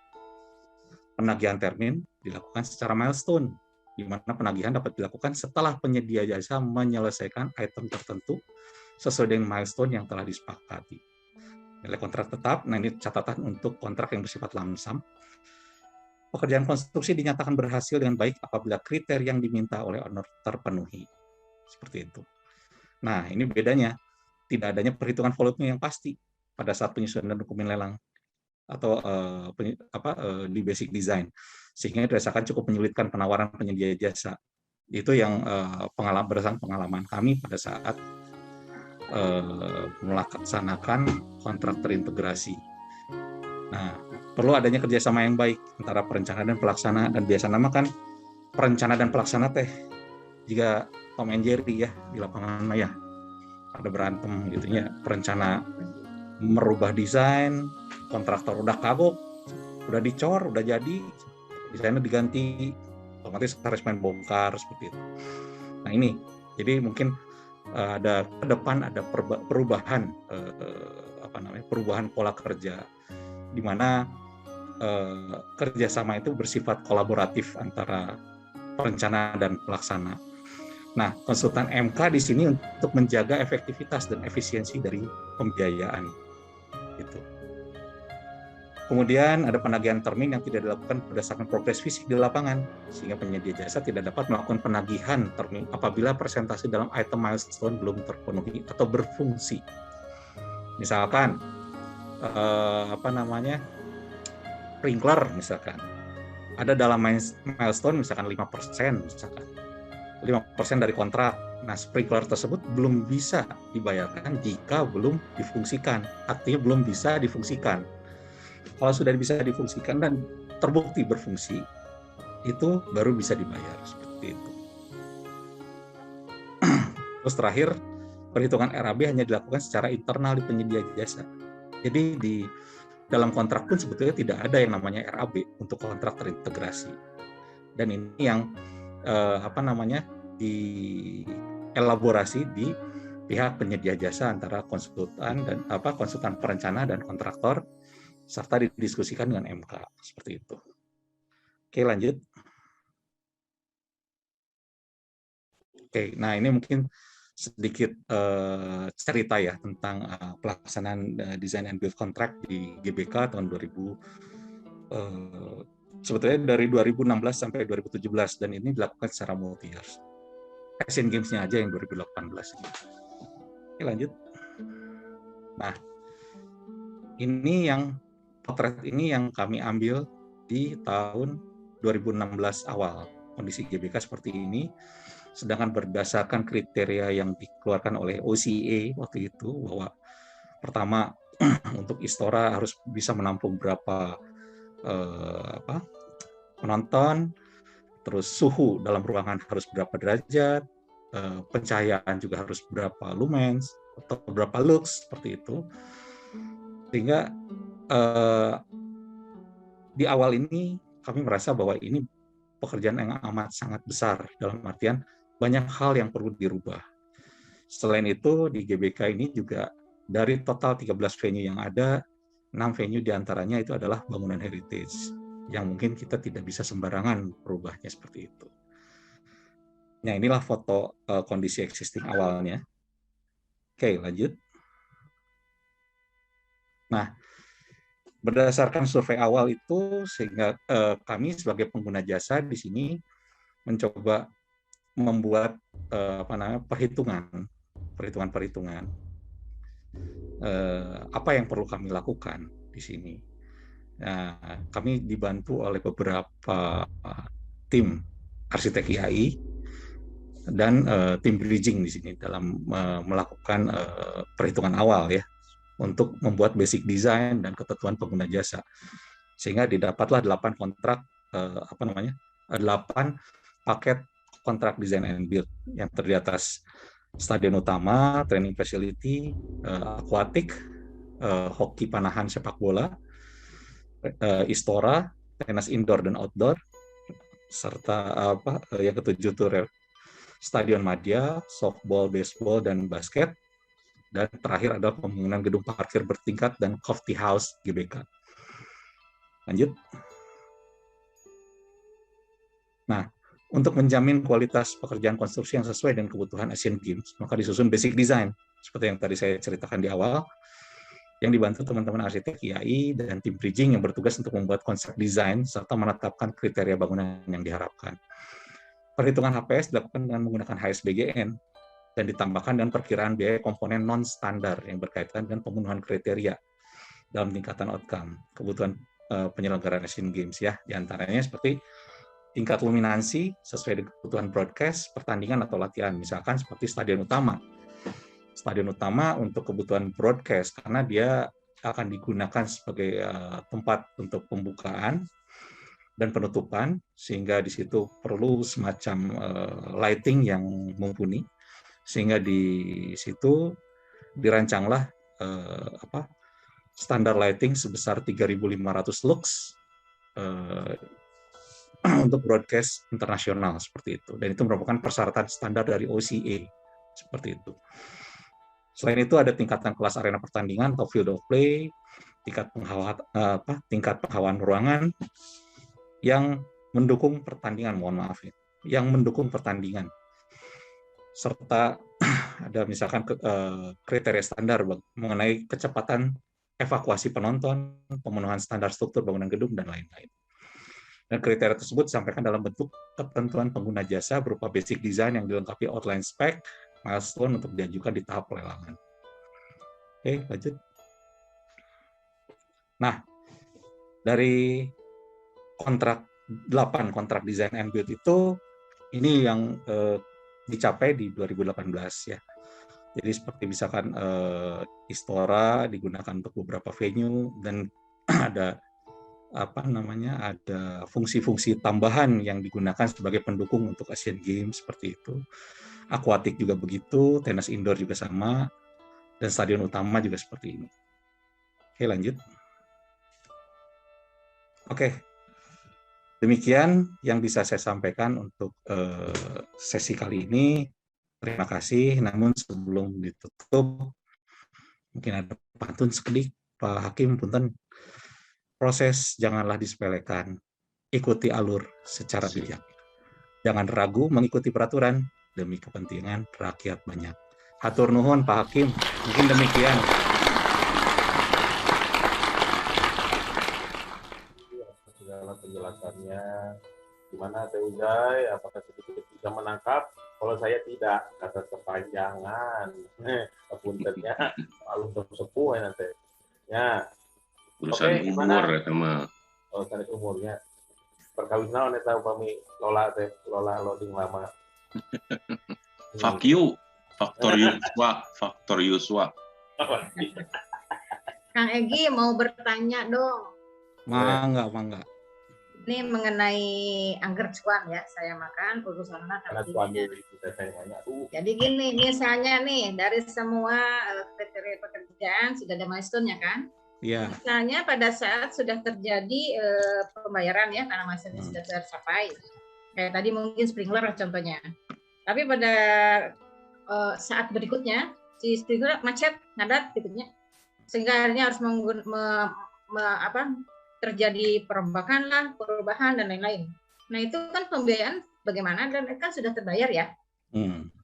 Penagihan termin dilakukan secara milestone, di mana penagihan dapat dilakukan setelah penyedia jasa menyelesaikan item tertentu sesuai dengan milestone yang telah disepakati. Nilai kontrak tetap, nah ini catatan untuk kontrak yang bersifat lamsam. Pekerjaan konstruksi dinyatakan berhasil dengan baik apabila kriteria yang diminta oleh owner terpenuhi. Seperti itu. Nah, ini bedanya. Tidak adanya perhitungan volume yang pasti pada saat penyusunan dokumen lelang atau di basic design, sehingga dirasakan cukup menyulitkan penawaran penyedia jasa. Itu yang berdasarkan pengalaman kami pada saat melaksanakan kontrak terintegrasi. Nah, perlu adanya kerjasama yang baik antara perencana dan pelaksana, dan biasa namakan perencana dan pelaksana teh jika Tom and Jerry ya di lapangan maya. Ada berantem gitu ya, perencana merubah desain, kontraktor udah kagok, udah dicor, udah jadi, desainnya diganti, otomatis harus main bongkar seperti itu. Nah ini, jadi mungkin ada ke depan ada perubahan perubahan pola kerja, di mana kerjasama itu bersifat kolaboratif antara perencana dan pelaksana. Nah, konsultan MK di sini untuk menjaga efektivitas dan efisiensi dari pembiayaan. Gitu. Kemudian ada penagihan termin yang tidak dilakukan berdasarkan progres fisik di lapangan, sehingga penyedia jasa tidak dapat melakukan penagihan termin apabila presentasi dalam item milestone belum terpenuhi atau berfungsi. Misalkan, sprinkler misalkan, ada dalam milestone misalkan 5%, misalkan 5% dari kontrak. Nah, sprinkler tersebut belum bisa dibayarkan jika belum difungsikan. Artinya belum bisa difungsikan. Kalau sudah bisa difungsikan dan terbukti berfungsi, itu baru bisa dibayar seperti itu. Terus terakhir, perhitungan RAB hanya dilakukan secara internal di penyedia jasa. Jadi di dalam kontrak pun sebetulnya tidak ada yang namanya RAB untuk kontrak terintegrasi. Dan ini yang dielaborasi di pihak penyedia jasa antara konsultan perencana dan kontraktor, serta didiskusikan dengan MK seperti itu. Oke, lanjut. Oke, nah ini mungkin sedikit cerita ya tentang pelaksanaan design and build contract di GBK tahun 2000. Sebetulnya dari 2016 sampai 2017, dan ini dilakukan secara multi-years. Asian Games-nya aja yang 2018. Oke, lanjut. Nah, ini yang potret ini yang kami ambil di tahun 2016 awal. Kondisi GBK seperti ini, sedangkan berdasarkan kriteria yang dikeluarkan oleh OCA waktu itu, bahwa pertama untuk Istora harus bisa menampung berapa penonton, terus suhu dalam ruangan harus berapa derajat, pencahayaan juga harus berapa lumens atau berapa lux seperti itu. Sehingga di awal ini kami merasa bahwa ini pekerjaan yang amat sangat besar, dalam artian banyak hal yang perlu dirubah. Selain itu di GBK ini juga dari total 13 venue yang ada, 6 venue diantaranya itu adalah bangunan heritage, yang mungkin kita tidak bisa sembarangan merubahnya seperti itu. Nah, inilah foto kondisi existing awalnya. Oke, lanjut. Nah, berdasarkan survei awal itu, sehingga kami sebagai pengguna jasa di sini mencoba membuat perhitungan apa yang perlu kami lakukan di sini. Nah, kami dibantu oleh beberapa tim arsitek IAI dan tim bridging di sini dalam melakukan perhitungan awal ya, untuk membuat basic design dan ketentuan pengguna jasa, sehingga didapatlah 8 kontrak 8 paket kontrak design and build yang terdiri atas stadion utama, training facility, aquatic, hoki panahan sepak bola, Istora, tenis indoor dan outdoor, serta yang ketujuh tuh Stadion Madya, softball, baseball, dan basket. Dan terakhir adalah pembangunan gedung parkir bertingkat dan coffee house GBK. Lanjut. Nah, untuk menjamin kualitas pekerjaan konstruksi yang sesuai dengan kebutuhan Asian Games, maka disusun basic design, seperti yang tadi saya ceritakan di awal, yang dibantu teman-teman arsitek IAI dan tim bridging yang bertugas untuk membuat konsep desain serta menetapkan kriteria bangunan yang diharapkan. Perhitungan HPS dilakukan dengan menggunakan HSBGN dan ditambahkan dengan perkiraan biaya komponen non-standar yang berkaitan dengan pemenuhan kriteria dalam tingkatan outcome, kebutuhan penyelenggaraan Asian Games ya, diantaranya seperti tingkat luminansi sesuai dengan kebutuhan broadcast, pertandingan atau latihan, misalkan seperti stadion utama. Stadion utama untuk kebutuhan broadcast karena dia akan digunakan sebagai tempat untuk pembukaan dan penutupan, sehingga di situ perlu semacam lighting yang mumpuni, sehingga di situ dirancanglah standar lighting sebesar 3.500 lux untuk broadcast internasional seperti itu, dan itu merupakan persyaratan standar dari OCA seperti itu. Selain itu ada tingkatan kelas arena pertandingan atau field of play, tingkat penghawaan ruangan yang mendukung pertandingan, yang mendukung pertandingan, serta ada misalkan kriteria standar mengenai kecepatan evakuasi penonton, pemenuhan standar struktur bangunan gedung, dan lain-lain. Dan kriteria tersebut disampaikan dalam bentuk ketentuan pengguna jasa berupa basic design yang dilengkapi outline spec, milestone untuk diajukan di tahap pelelangan. Oke, lanjut. Nah, dari kontrak 8 kontrak design and build itu, ini yang dicapai di 2018 ya. Jadi seperti misalkan Istora digunakan untuk beberapa venue, dan ada ada fungsi-fungsi tambahan yang digunakan sebagai pendukung untuk Asian Games seperti itu. Akuatik juga begitu, tenis indoor juga sama, dan stadion utama juga seperti ini. Oke, lanjut. Oke, demikian yang bisa saya sampaikan untuk sesi kali ini. Terima kasih. Namun sebelum ditutup, mungkin ada pantun sekedik, Pak Hakim, punten. Proses janganlah disepelekan, ikuti alur secara bijak. Jangan ragu mengikuti peraturan demi kepentingan rakyat banyak. Hatur nuhun Pak Hakim, mungkin demikian. Segala penjelasannya, gimana Teh Ujai? Apakah sedikit bisa menangkap? Kalau saya tidak, kata kepanjangan. Puntennya lalu sepuh ya nanti. Ya. Urusan umur ya sama. Oh, tarik umurnya. Perkawinan eta upami Lola teh, Lola loading lama. Fuck you, faktor Yuswa. Kang Egi mau bertanya dong. Mangga. Ini mengenai angger cuan ya, saya makan urusannya Jadi gini, misalnya nih dari semua kriteria pekerjaan sudah ada milestone-nya kan? Iya. Misalnya pada saat sudah terjadi pembayaran ya, karena milestone sudah tercapai. Kayak tadi mungkin sprinkler contohnya. Tapi pada saat berikutnya si sprinkler macet, ngadat gitunya. Sehingga akhirnya harus terjadi perubahan dan lain-lain. Nah, itu kan pembiayaan bagaimana, dan kan sudah terbayar ya.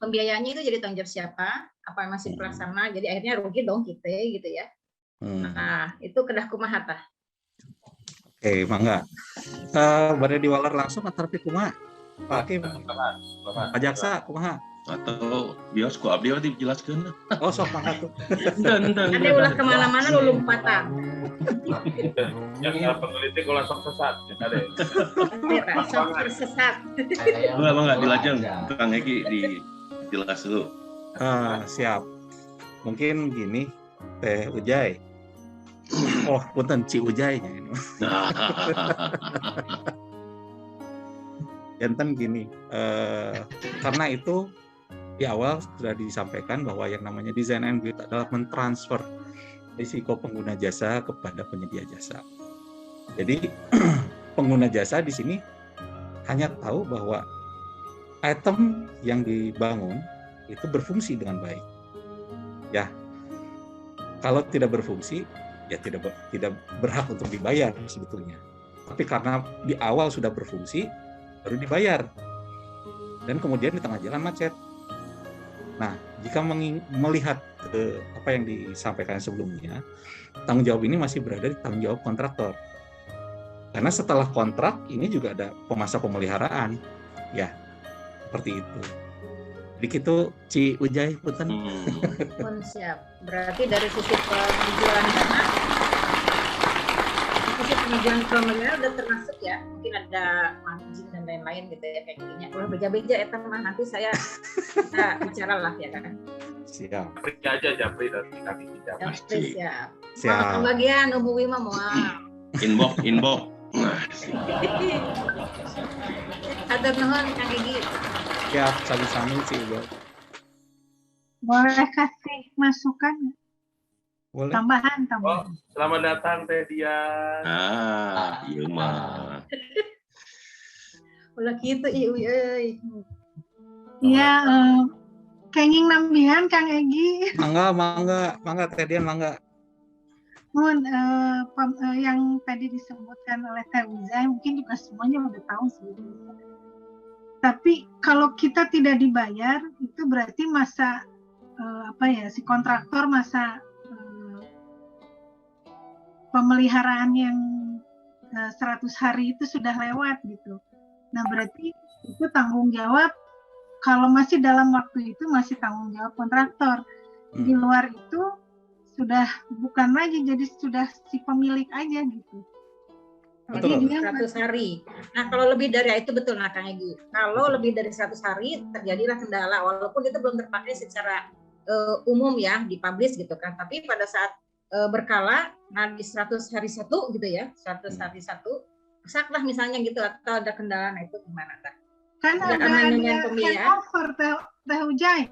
Pembiayaannya itu jadi tanggung jawab siapa? Apa masih pelaksana? Jadi akhirnya rugi dong kita gitu ya. Nah, itu kedah kumaha tah. Oke, mangga. Pada diwalar langsung antar kumaha? Pak Hakim. Pak Jaksa kumaha? Atau bios ku abdi dijelaskeun. Oh, sok mangga tuh. Ada ulah kemana-mana lu lompatan. Yang peneliti kalau sok sesat, ada. Sok tersesat. Mangga dilajeng Kang Egi dijelas dulu. Siap. Mungkin gini, Teh Ujai. Oh, punten Ci Ujainya ini. Enten gini, karena itu di awal sudah disampaikan bahwa yang namanya design and build adalah mentransfer risiko pengguna jasa kepada penyedia jasa. Jadi pengguna jasa di sini hanya tahu bahwa item yang dibangun itu berfungsi dengan baik. Ya, kalau tidak berfungsi, ya tidak berhak untuk dibayar sebetulnya. Tapi karena di awal sudah berfungsi, baru dibayar. Dan kemudian di tengah jalan macet. Nah, jika melihat apa yang disampaikan sebelumnya, tanggung jawab ini masih berada di tanggung jawab kontraktor. Karena setelah kontrak, ini juga ada masa pemeliharaan. Ya, seperti itu. Jadi itu Ci Ujai, Punten. Siap. Berarti dari sisi penjualan dana, sisi penjualan pemeliharaan udah termasuk ya. Mungkin ada margin dan lain-lain gitu ya kayak gini. Udah beja-beja eta mah nanti kita bicara lah ya kan. Siap. Japri aja Japri nanti kami bicara. Japri siap. Siap. Pembagian Umu Wima mau. Inbox. Hatur nuhun Kang Egi. Siap, sami-sami Ci Ujai. Boleh kasih masukan? Boleh. Tambahan. Oh, selamat datang Teh Dian. Iya mah. Ulah kitu ieu euy. Iya, kenging nambihan Kang Egi. Mangga Teh Dian, mangga. Mohon yang tadi disebutkan oleh Teh Ujai mungkin juga semuanya udah tahu sih. Tapi kalau kita tidak dibayar itu berarti masa si kontraktor masa pemeliharaan yang 100 hari itu sudah lewat gitu. Nah berarti itu tanggung jawab, kalau masih dalam waktu itu masih tanggung jawab kontraktor. Di luar itu sudah bukan lagi, jadi sudah si pemilik aja gitu. Jadi 100 hari. Nah kalau lebih dari itu betul nah Kang Egi. Kalau lebih dari 100 hari terjadilah kendala, walaupun itu belum terpakai secara umum ya, dipublish gitu kan. Tapi pada saat berkala, nah di 100 hari satu gitu ya, 100 hari satu, rusaklah misalnya gitu, atau ada kendala, nah itu gimana Kak? Kan ada handover Teh Ujai.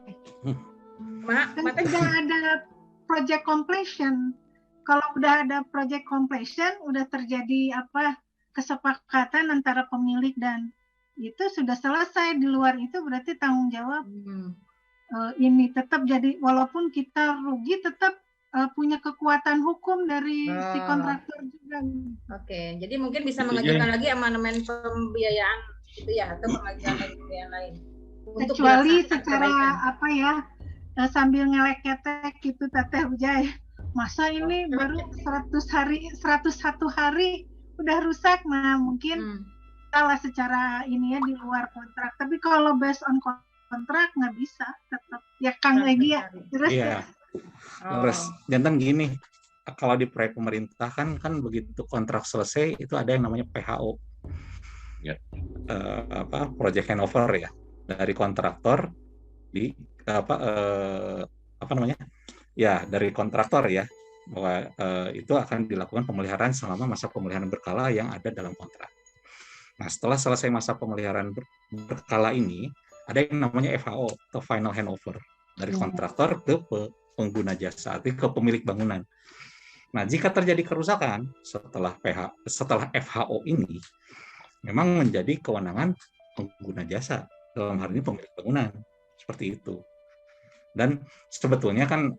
Kan sudah ada project completion. Kalau udah ada project completion, udah terjadi kesepakatan antara pemilik dan itu sudah selesai. Di luar itu berarti tanggung jawab ini tetap jadi, walaupun kita rugi tetap punya kekuatan hukum dari si kontraktor juga. Oke, jadi mungkin bisa mengajukan lagi amandemen pembiayaan gitu ya, atau pengajuan pembiayaan lain. Kecuali secara sambil ngelek-ketek gitu Teteh Ujai. Masa ini baru 101 hari udah rusak. Nah mungkin salah secara ini ya di luar kontrak. Tapi kalau based on kontrak nggak bisa tetap ya Kang Egi ya. Terus terus jantan gini, kalau di proyek pemerintah kan begitu kontrak selesai itu ada yang namanya PHO. Project handover ya, dari kontraktor di dari kontraktor ya, bahwa itu akan dilakukan pemeliharaan selama masa pemeliharaan berkala yang ada dalam kontrak. Nah, setelah selesai masa pemeliharaan berkala ini, ada yang namanya FHO atau final handover dari kontraktor ke pengguna jasa, artinya ke pemilik bangunan. Nah, jika terjadi kerusakan setelah FHO ini, memang menjadi kewenangan pengguna jasa, dalam hal ini pemilik bangunan, seperti itu. Dan sebetulnya kan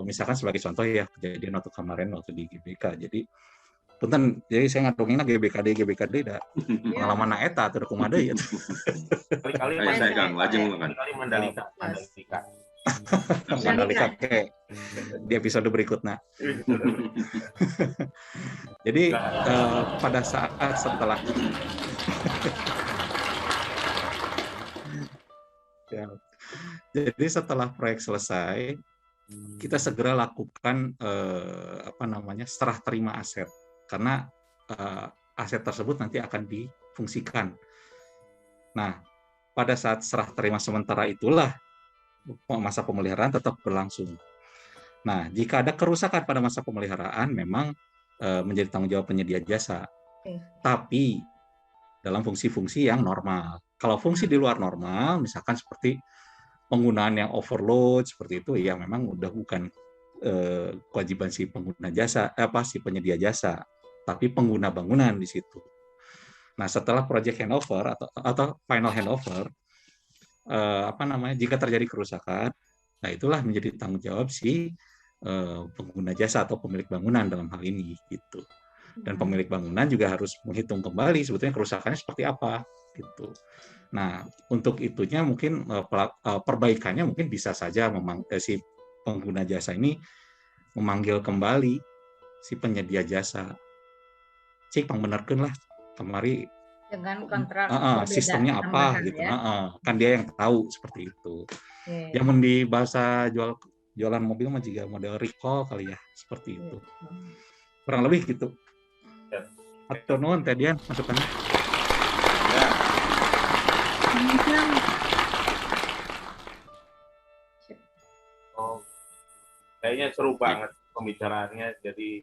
misalkan sebagai contoh ya kejadian waktu kemarin waktu di GBK, jadi saya ngadongin GBKD dah pengalaman eta atau kumade ya. Kali-kali Mandalika. Mandalika ke di episode berikutnya. Jadi pada saat setelah jadi setelah proyek selesai, kita segera lakukan serah terima aset, karena aset tersebut nanti akan difungsikan. Nah, pada saat serah terima sementara itulah masa pemeliharaan tetap berlangsung. Nah, jika ada kerusakan pada masa pemeliharaan, memang menjadi tanggung jawab penyedia jasa. Tapi dalam fungsi-fungsi yang normal. Kalau fungsi di luar normal, misalkan seperti penggunaan yang overload seperti itu, ya memang udah bukan kewajiban si pengguna jasa, si penyedia jasa. tapi pengguna bangunan di situ. Nah, setelah project handover atau final handover, jika terjadi kerusakan, nah itulah menjadi tanggung jawab si pengguna jasa atau pemilik bangunan dalam hal ini gitu. Dan pemilik bangunan juga harus menghitung kembali sebetulnya kerusakannya seperti apa gitu. Nah, untuk itunya mungkin perbaikannya mungkin bisa saja si pengguna jasa ini memanggil kembali si penyedia jasa. Cik pangbenerkeun lah kemari dengan kontrak sistemnya apa gitu. Ya? Kan dia yang tahu seperti itu. Yang di bahasa jualan mobil mah juga model recall kali ya, seperti itu. Kurang lebih gitu. Atau nuhun Teh Dian masukannya. Kayaknya seru banget pembicaraannya, jadi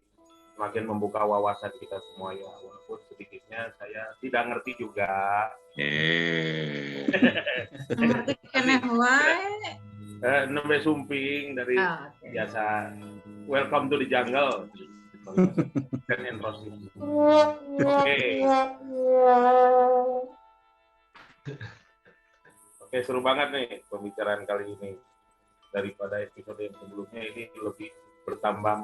semakin membuka wawasan kita semua ya, walaupun sedikitnya saya tidak ngerti juga. Ngerti keneh wae. Nembe sumping dari biasa. Welcome to the jungle. Oke, seru banget nih pembicaraan kali ini. Daripada episode yang sebelumnya, ini lebih bertambah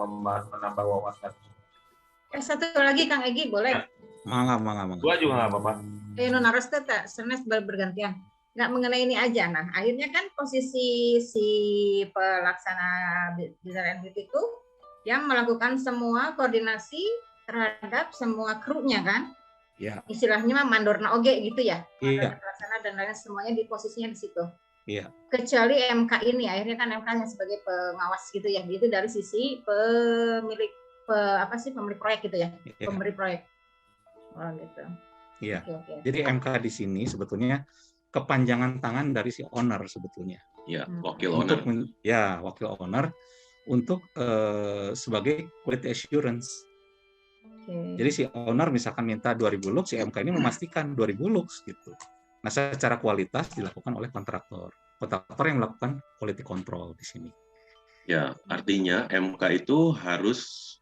menambah wawasan. Satu lagi Kang Egi boleh? Mangga. Gua juga nggak apa-apa. Naras teh senes bergantian. Nggak mengenai ini aja. Nah, akhirnya kan posisi si pelaksana desain NBT itu yang melakukan semua koordinasi terhadap semua krunya kan? Iya. Istilahnya mah mandorna oge gitu ya. Iya. Pelaksana dan lain semuanya di posisinya di situ. Iya. Kecuali MK ini, akhirnya kan MK yang sebagai pengawas gitu ya. Itu dari sisi pemilik pemilik proyek gitu ya. Iya. Pemberi proyek. Oh gitu. Iya. Okay. Jadi MK di sini sebetulnya kepanjangan tangan dari si owner sebetulnya. Ya, wakil owner. Wakil owner untuk sebagai quality assurance. Jadi si owner misalkan minta 2000 lux, si MK ini memastikan 2000 lux gitu. Nah, secara kualitas dilakukan oleh kontraktor. Kontraktor yang melakukan quality control di sini. Ya, artinya MK itu harus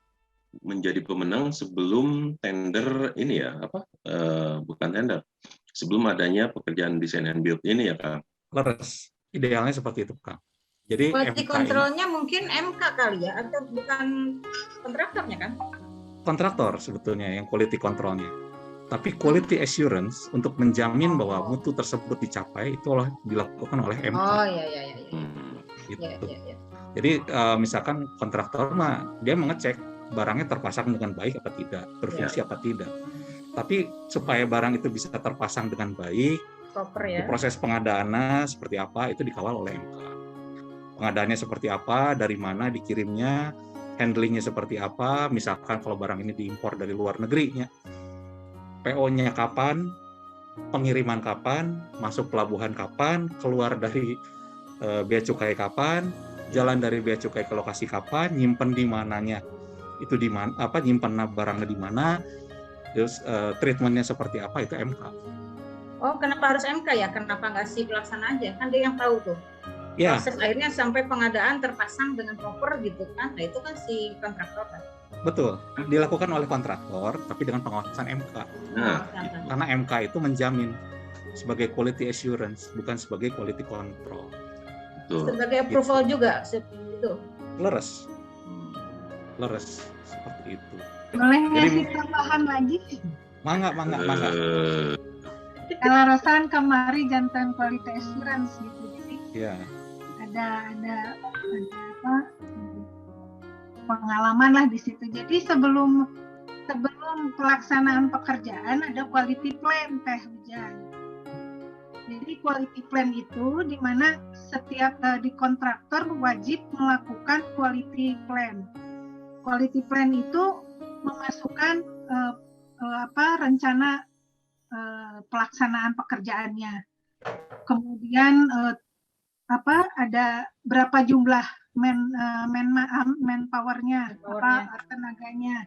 menjadi pemenang sebelum tender ini ya, bukan tender. Sebelum adanya pekerjaan desain and build ini ya, Kang. Leres. Idealnya seperti itu, Kang. Jadi quality controlnya mungkin MK kali ya, atau bukan kontraktornya kan? Kontraktor sebetulnya yang quality controlnya. Tapi quality assurance untuk menjamin bahwa mutu tersebut dicapai itu dilakukan oleh MK. Oh iya. Gitu. Ya. Jadi misalkan kontraktor mah dia mengecek barangnya terpasang dengan baik apa tidak, berfungsi apa tidak. Tapi supaya barang itu bisa terpasang dengan baik, proses pengadaannya seperti apa itu dikawal oleh MK. Pengadaannya seperti apa, dari mana dikirimnya, handlingnya seperti apa, misalkan kalau barang ini diimpor dari luar negerinya, PO-nya kapan, pengiriman kapan, masuk pelabuhan kapan, keluar dari bea cukai kapan, jalan dari bea cukai ke lokasi kapan, nyimpen di mananya, itu di mana, nyimpen barangnya di mana, terus treatmentnya seperti apa, itu MK. Oh, kenapa harus MK ya? Kenapa nggak si pelaksana aja? Kan dia yang tahu tuh. Ya. Proses akhirnya sampai pengadaan terpasang dengan proper gitu kan. Nah, itu kan si kontraktor kan. Betul, dilakukan oleh kontraktor tapi dengan pengawasan MK. Karena MK itu menjamin sebagai quality assurance, bukan sebagai quality control. Betul. Sebagai approval gitu. Juga itu. Leres seperti itu. Boleh ngasih tambahan lagi? Mangga. Kalau rasakan kemari jantan quality assurance gitu, jadi ada pengalaman lah di situ. Jadi sebelum pelaksanaan pekerjaan ada quality plan Teh Hujan. Jadi quality plan itu di mana setiap di kontraktor wajib melakukan quality plan. Quality plan itu memasukkan rencana pelaksanaan pekerjaannya. Kemudian ada berapa jumlah manpower-nya, tenaganya.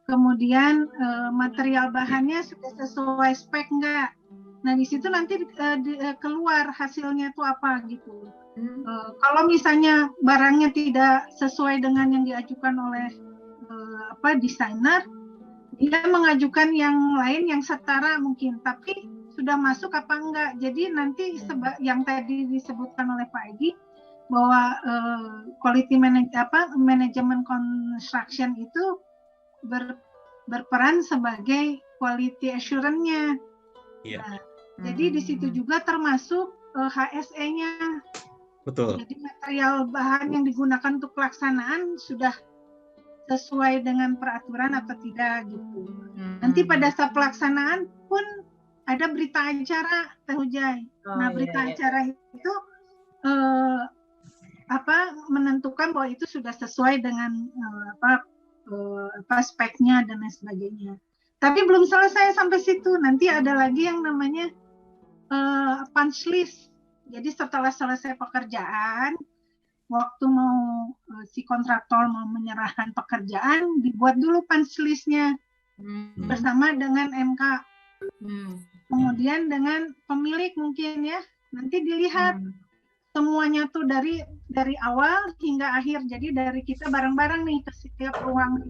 Kemudian material bahannya sudah sesuai spek enggak. Nah, di situ nanti keluar hasilnya itu apa gitu. Kalau misalnya barangnya tidak sesuai dengan yang diajukan oleh desainer, dia mengajukan yang lain yang setara mungkin, tapi sudah masuk apa enggak. Jadi nanti yang tadi disebutkan oleh Pak Egi bahwa quality management construction itu berperan sebagai quality assurance-nya. Iya. Nah, jadi di situ juga termasuk HSE-nya. Betul. Jadi material bahan yang digunakan untuk pelaksanaan sudah sesuai dengan peraturan atau tidak gitu. Nanti pada saat pelaksanaan pun ada berita acara Teh Hujai. Nah, berita acara itu menentukan bahwa itu sudah sesuai dengan speknya dan lain sebagainya. Tapi belum selesai sampai situ. Nanti ada lagi yang namanya punch list. Jadi setelah selesai pekerjaan, waktu mau si kontraktor mau menyerahkan pekerjaan, dibuat dulu punch list-nya bersama dengan MK. Kemudian dengan pemilik mungkin ya, nanti dilihat semuanya tuh dari awal hingga akhir. Jadi dari kita bareng-bareng nih ke setiap ruang.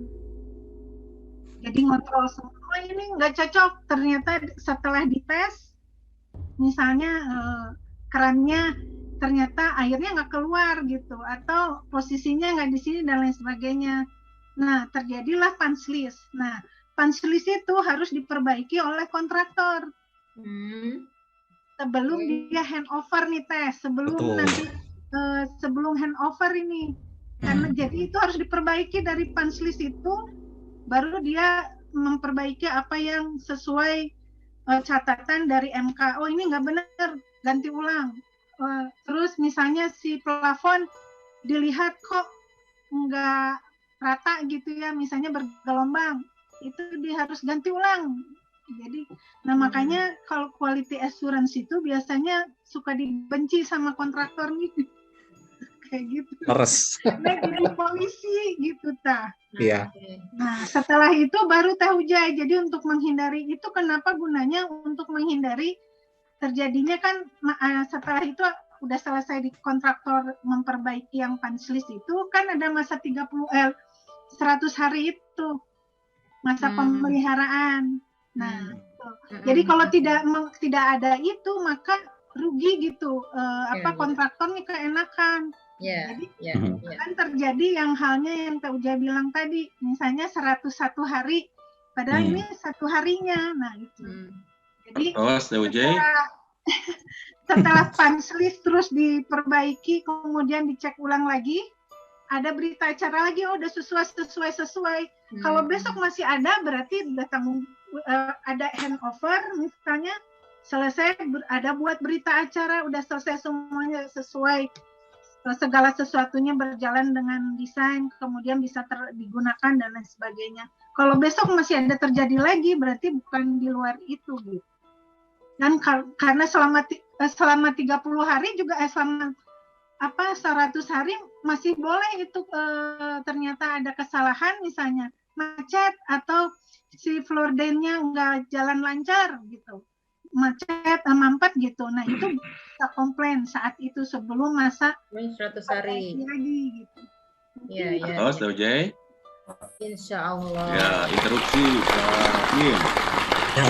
Jadi ngontrol semua ini nggak cocok. Ternyata setelah dites, misalnya kerannya ternyata airnya nggak keluar gitu, atau posisinya nggak di sini dan lain sebagainya. Nah, terjadilah punch list. Nah, punch list itu harus diperbaiki oleh kontraktor. Sebelum dia handover nih tes, sebelum handover ini. Karena jadi itu harus diperbaiki dari punch list itu, baru dia memperbaiki apa yang sesuai catatan dari MK. Oh, ini nggak benar, ganti ulang. Terus misalnya si plafon dilihat kok nggak rata gitu ya, misalnya bergelombang, itu dia harus ganti ulang. Jadi, makanya kalau quality assurance itu biasanya suka dibenci sama kontraktor nih, kayak gitu. Leres. Karena jadi polisi gitu tah. Iya. Nah, setelah itu baru Teh Hujai. Jadi untuk menghindari itu, kenapa gunanya? Untuk menghindari terjadinya kan setelah itu udah selesai di kontraktor memperbaiki yang punch list itu kan ada masa 100 hari itu masa pemeliharaan. Nah, jadi kalau tidak ada itu maka rugi gitu kontraktornya keenakan. Jadi kan terjadi yang halnya yang Teh Ujai bilang tadi, misalnya 101 hari padahal ini 1 harinya. Nah, itu. Jadi setelah punch list terus diperbaiki, kemudian dicek ulang lagi, ada berita acara lagi, udah sesuai. Kalau besok masih ada, berarti udah ada handover, misalnya selesai, ada buat berita acara, udah selesai semuanya sesuai, segala sesuatunya berjalan dengan desain, kemudian bisa digunakan dan lain sebagainya. Kalau besok masih ada terjadi lagi, berarti bukan di luar itu gitu. Dan karena selama 30 hari juga selama 100 hari masih boleh itu ternyata ada kesalahan, misalnya macet atau si floor drain-nya nggak jalan lancar gitu, macet mampet gitu. Nah, itu bisa komplain saat itu sebelum masa 100 hari lagi gitu. Iya. Terus Teh Hujai? Insya Allah. Ya, interupsi Pak Kim. Ya.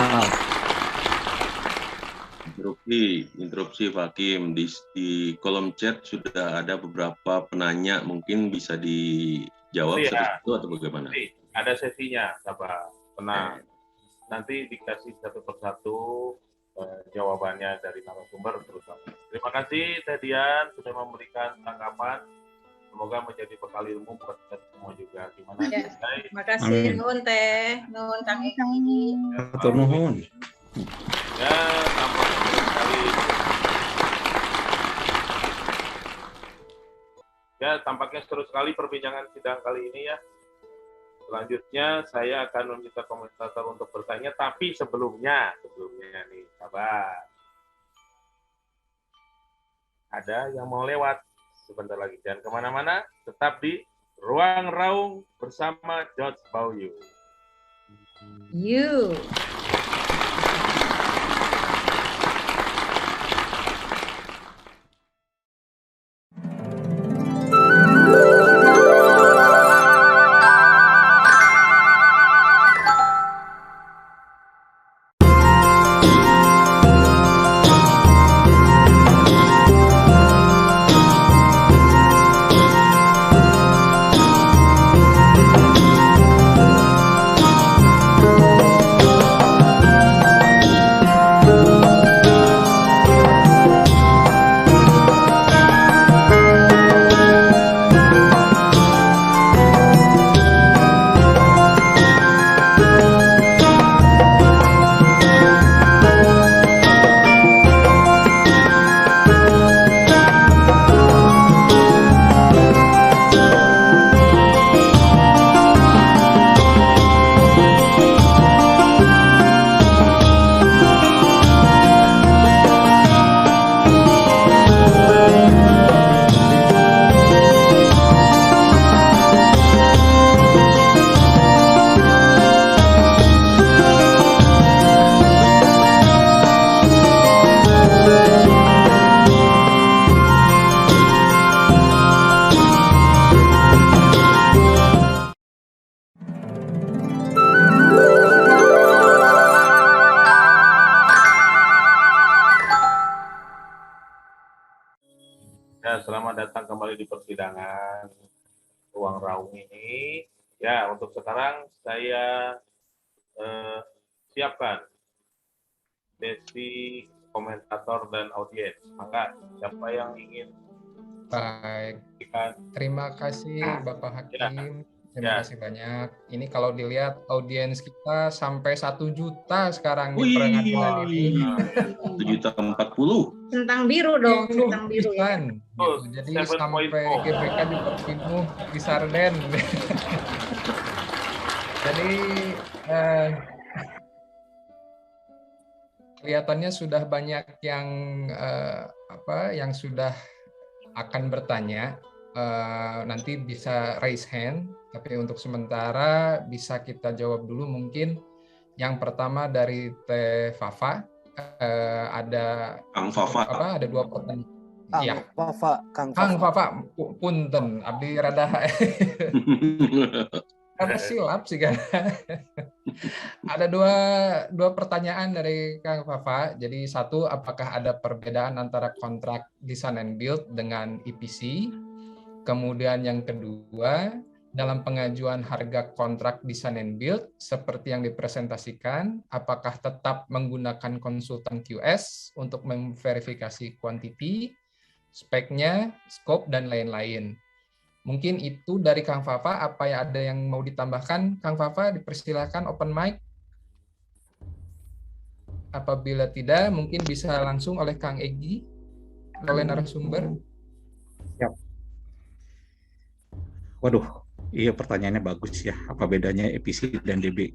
Interupsi Pak Kim. Di kolom chat sudah ada beberapa penanya, mungkin bisa dijawab satu-satu atau bagaimana? Ada sesinya, sabar, tenang. Nanti dikasih satu persatu jawabannya dari narasumber terutama. Terima kasih Teh Dian sudah memberikan tanggapan. Semoga menjadi bekal ilmu buat kita semua juga. Gimana? Ya, terima kasih nuhun Teh, nuhun Kang Egi. Hatur nuhun. Ya, nampaknya sekali. Ya, tampaknya seru sekali perbincangan sidang kali ini ya. Selanjutnya saya akan meminta komentator untuk bertanya, tapi sebelumnya nih, sabar. Ada yang mau lewat sebentar lagi, jangan kemana-mana, tetap di Ruang Raung bersama George Bauyu. kembali di persidangan Ruang Raung ini. Ya, untuk sekarang saya siapkan sesi komentator dan audiens. Maka siapa yang ingin Baik. Terima kasih Bapak Hakim. Terima kasih banyak. Ini kalau dilihat audiens kita sampai 1 juta sekarang di pengadilan ini. 7.40. Centang biru dong, centang biru ya. Gitu. Jadi sampai GBK juga penuh di Sarden. Jadi kelihatannya sudah banyak yang yang sudah akan bertanya. Nanti bisa raise hand, tapi untuk sementara bisa kita jawab dulu mungkin. Yang pertama dari Teh Fafa, ada Kang Fafa. ada 2 pertanyaan. Kang Fafa, Kang Fafa, punten, abdi rada ada silap sih kan. Ada dua pertanyaan dari Kang Fafa. Jadi satu, apakah ada perbedaan antara kontrak design and build dengan EPC? Kemudian yang kedua, dalam pengajuan harga kontrak design and build seperti yang dipresentasikan, apakah tetap menggunakan konsultan QS untuk memverifikasi quantity, speknya, scope, dan lain-lain. Mungkin itu dari Kang Fafa. Apa yang ada yang mau ditambahkan? Kang Fafa, dipersilakan open mic. Apabila tidak, mungkin bisa langsung oleh Kang Egi, oleh narasumber. Siap. Waduh, iya pertanyaannya bagus ya. Apa bedanya EPC dan DB?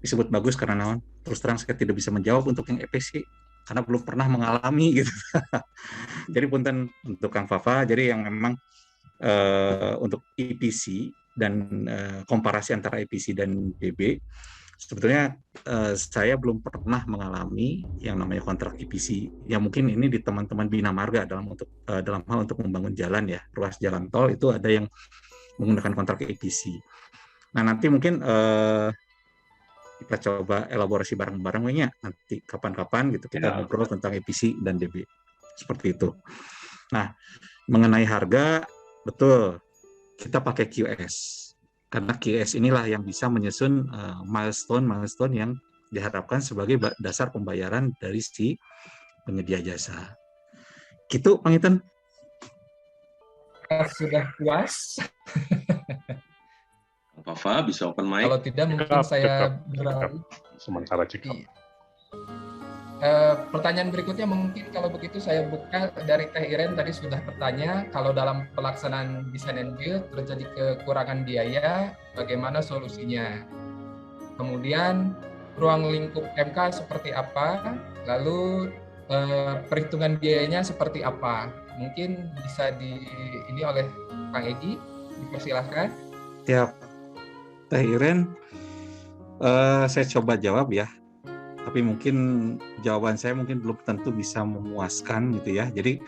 Disebut bagus karena naon? Terus terang saya tidak bisa menjawab untuk yang EPC karena belum pernah mengalami gitu. Jadi punten untuk Kang Fafa. Jadi yang memang untuk EPC dan komparasi antara EPC dan DB, sebetulnya saya belum pernah mengalami yang namanya kontrak EPC. Ya mungkin ini di teman-teman Bina Marga dalam hal untuk membangun jalan ya, ruas jalan tol itu ada yang menggunakan kontrak EPC. Nah nanti mungkin kita coba elaborasi bareng-bareng ya, nanti kapan-kapan gitu kita ngobrol tentang EPC dan DB seperti itu. Nah mengenai harga, betul kita pakai QS karena QS inilah yang bisa menyusun milestone yang diharapkan sebagai dasar pembayaran dari si penyedia jasa. Gitu, Bang Iten. Sudah puas. Fafa bisa open mic. Kalau tidak mungkin saya beralih. Sementara cekap. Pertanyaan berikutnya mungkin kalau begitu saya buka dari Teh Iren. Tadi sudah bertanya kalau dalam pelaksanaan design and build terjadi kekurangan biaya, bagaimana solusinya? Kemudian ruang lingkup MK seperti apa? Lalu perhitungan biayanya seperti apa? Mungkin bisa ini oleh Kang Egi, dipersilahkan. Tiap Teh Iren, saya coba jawab ya. Tapi mungkin jawaban saya mungkin belum tentu bisa memuaskan gitu ya. Jadi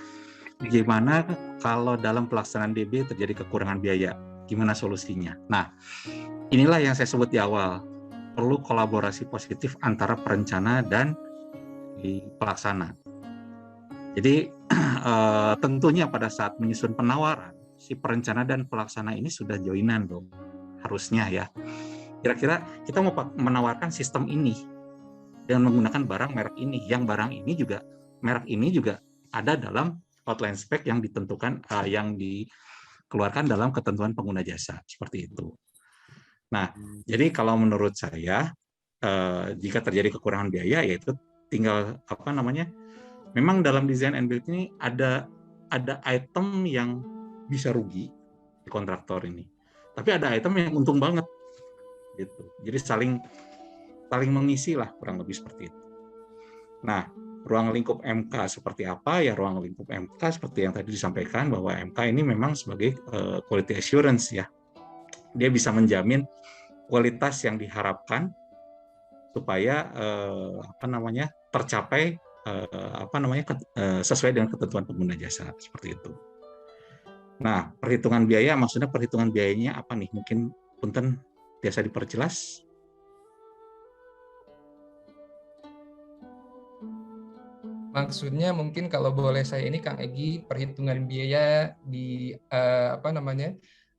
gimana kalau dalam pelaksanaan DB terjadi kekurangan biaya? Gimana solusinya? Nah, inilah yang saya sebut di awal. Perlu kolaborasi positif antara perencana dan pelaksana. Jadi tentunya pada saat menyusun penawaran, si perencana dan pelaksana ini sudah joinan dong, harusnya ya. Kira-kira kita mau menawarkan sistem ini dengan menggunakan barang merek ini, yang barang ini juga, merek ini juga ada dalam outline spec yang ditentukan, yang dikeluarkan dalam ketentuan pengguna jasa, seperti itu. Nah, jadi kalau menurut saya, jika terjadi kekurangan biaya, yaitu tinggal memang dalam design and build ini ada item yang bisa rugi di kontraktor ini, tapi ada item yang untung banget, gitu. Jadi saling mengisi lah, kurang lebih seperti itu. Nah, ruang lingkup MK seperti apa ya? Ruang lingkup MK seperti yang tadi disampaikan bahwa MK ini memang sebagai quality assurance ya, dia bisa menjamin kualitas yang diharapkan supaya tercapai sesuai dengan ketentuan pengguna jasa, seperti itu. Nah, perhitungan biaya, maksudnya perhitungan biayanya apa nih? Mungkin punten biasa diperjelas. Maksudnya mungkin kalau boleh saya ini Kang Egi, perhitungan biaya di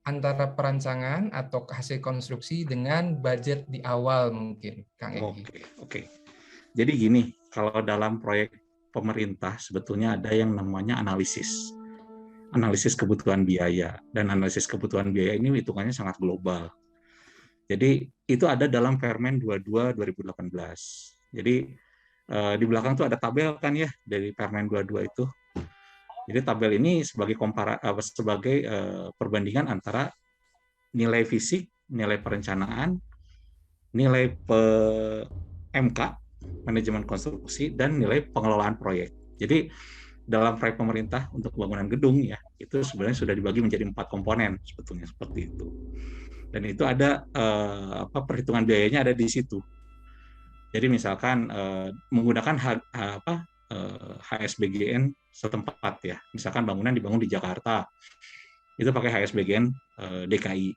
antara perancangan atau hasil konstruksi dengan budget di awal mungkin Kang Egi. Oke. Jadi gini, kalau dalam proyek pemerintah sebetulnya ada yang namanya analisis kebutuhan biaya, dan analisis kebutuhan biaya ini hitungannya sangat global. Jadi itu ada dalam Permen 22 2018. Jadi di belakang tuh ada tabel kan ya dari Permen 22 itu. Jadi tabel ini sebagai perbandingan antara nilai fisik, nilai perencanaan, nilai MK, manajemen konstruksi, dan nilai pengelolaan proyek. Jadi dalam proyek pemerintah untuk pembangunan gedung ya, itu sebenarnya sudah dibagi menjadi 4 komponen sebetulnya seperti itu. Dan itu ada perhitungan biayanya ada di situ. Jadi misalkan menggunakan HSBGN setempat ya. Misalkan bangunan dibangun di Jakarta, itu pakai HSBGN DKI.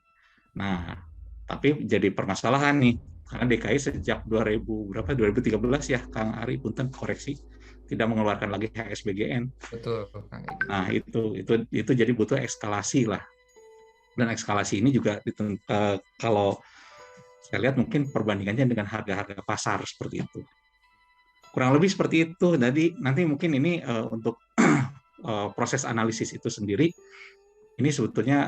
Nah, tapi jadi permasalahan nih, karena DKI sejak 2013 ya, Kang Ari, punten koreksi, tidak mengeluarkan lagi HSBGN. Betul, Kang Egi. Nah, itu jadi butuh eskalasi lah. Dan eskalasi ini juga kalau saya lihat mungkin perbandingannya dengan harga-harga pasar seperti itu. Kurang lebih seperti itu. Jadi nanti mungkin ini untuk proses analisis itu sendiri, ini sebetulnya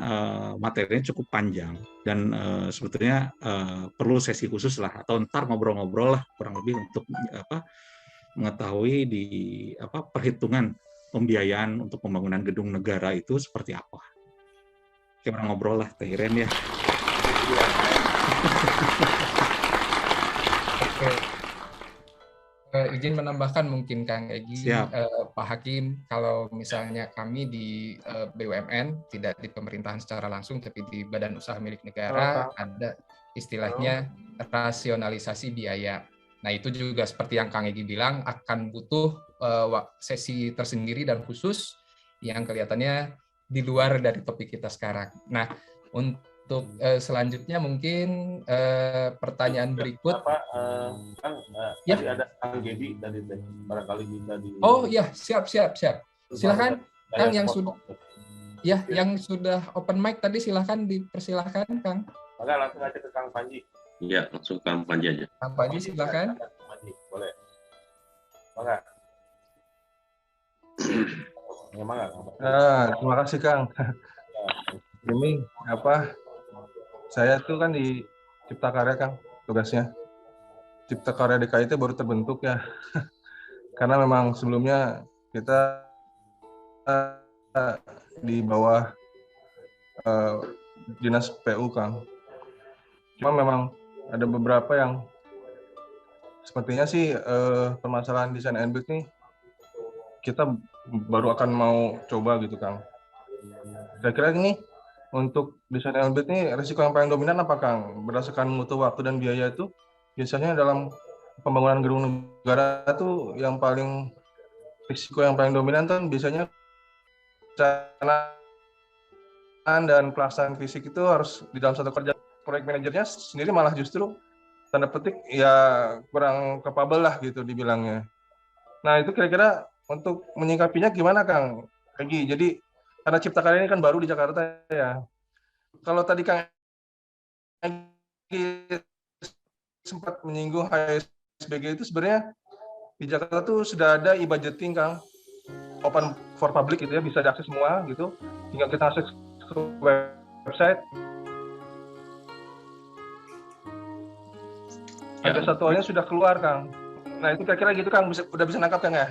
materinya cukup panjang dan sebetulnya perlu sesi khusus lah, atau ntar ngobrol-ngobrol lah kurang lebih untuk mengetahui di perhitungan pembiayaan untuk pembangunan gedung negara itu seperti apa. Kita ngobrol lah, Teh Iren ya. Oke. Izin menambahkan mungkin Kang Egi, Pak Hakim, kalau misalnya kami di BUMN, tidak di pemerintahan secara langsung, tapi di badan usaha milik negara, ada istilahnya rasionalisasi biaya. Nah, itu juga seperti yang Kang Egi bilang, akan butuh sesi tersendiri dan khusus yang kelihatannya di luar dari topik kita sekarang. Nah, untuk selanjutnya mungkin pertanyaan berikut. Ya. Tadi ada Kang Gedi tadi barangkali bisa di. Oh iya, siap. Silakan Kang yang sudah open mic tadi, silakan dipersilahkan Kang. Maka langsung aja ke Kang Panji. Iya, langsung ke Kang Panji aja. Kang Panji silakan. Boleh. Maka. Terima kasih Kang. Ini saya tuh kan di Cipta Karya Kang, tugasnya. Cipta Karya DKI itu baru terbentuk ya. Karena memang sebelumnya kita di bawah Dinas PU Kang. Cuma memang ada beberapa yang sepertinya sih permasalahan desain and build nih kita baru akan mau coba gitu Kang. Kira-kira ini untuk desain and build ini risiko yang paling dominan apa Kang? Berdasarkan mutu waktu dan biaya itu biasanya dalam pembangunan gedung negara itu yang paling risiko yang paling dominan kan biasanya perencanaan dan pelaksanaan fisik itu harus di dalam satu kerja. Proyek manajernya sendiri malah justru tanda petik ya kurang capable lah gitu dibilangnya. Nah itu kira-kira untuk menyikapinya gimana Kang Egi? Jadi karena Cipta Karya ini kan baru di Jakarta ya. Kalau tadi Kang Egi sempat menyinggung HSBG itu sebenarnya di Jakarta tuh sudah ada e-budgeting Kang, open for public gitu ya, bisa diakses semua gitu, tinggal kita akses ke website. Ada satuannya sudah keluar Kang. Nah itu kira-kira gitu Kang, udah bisa nangkap Kang ya?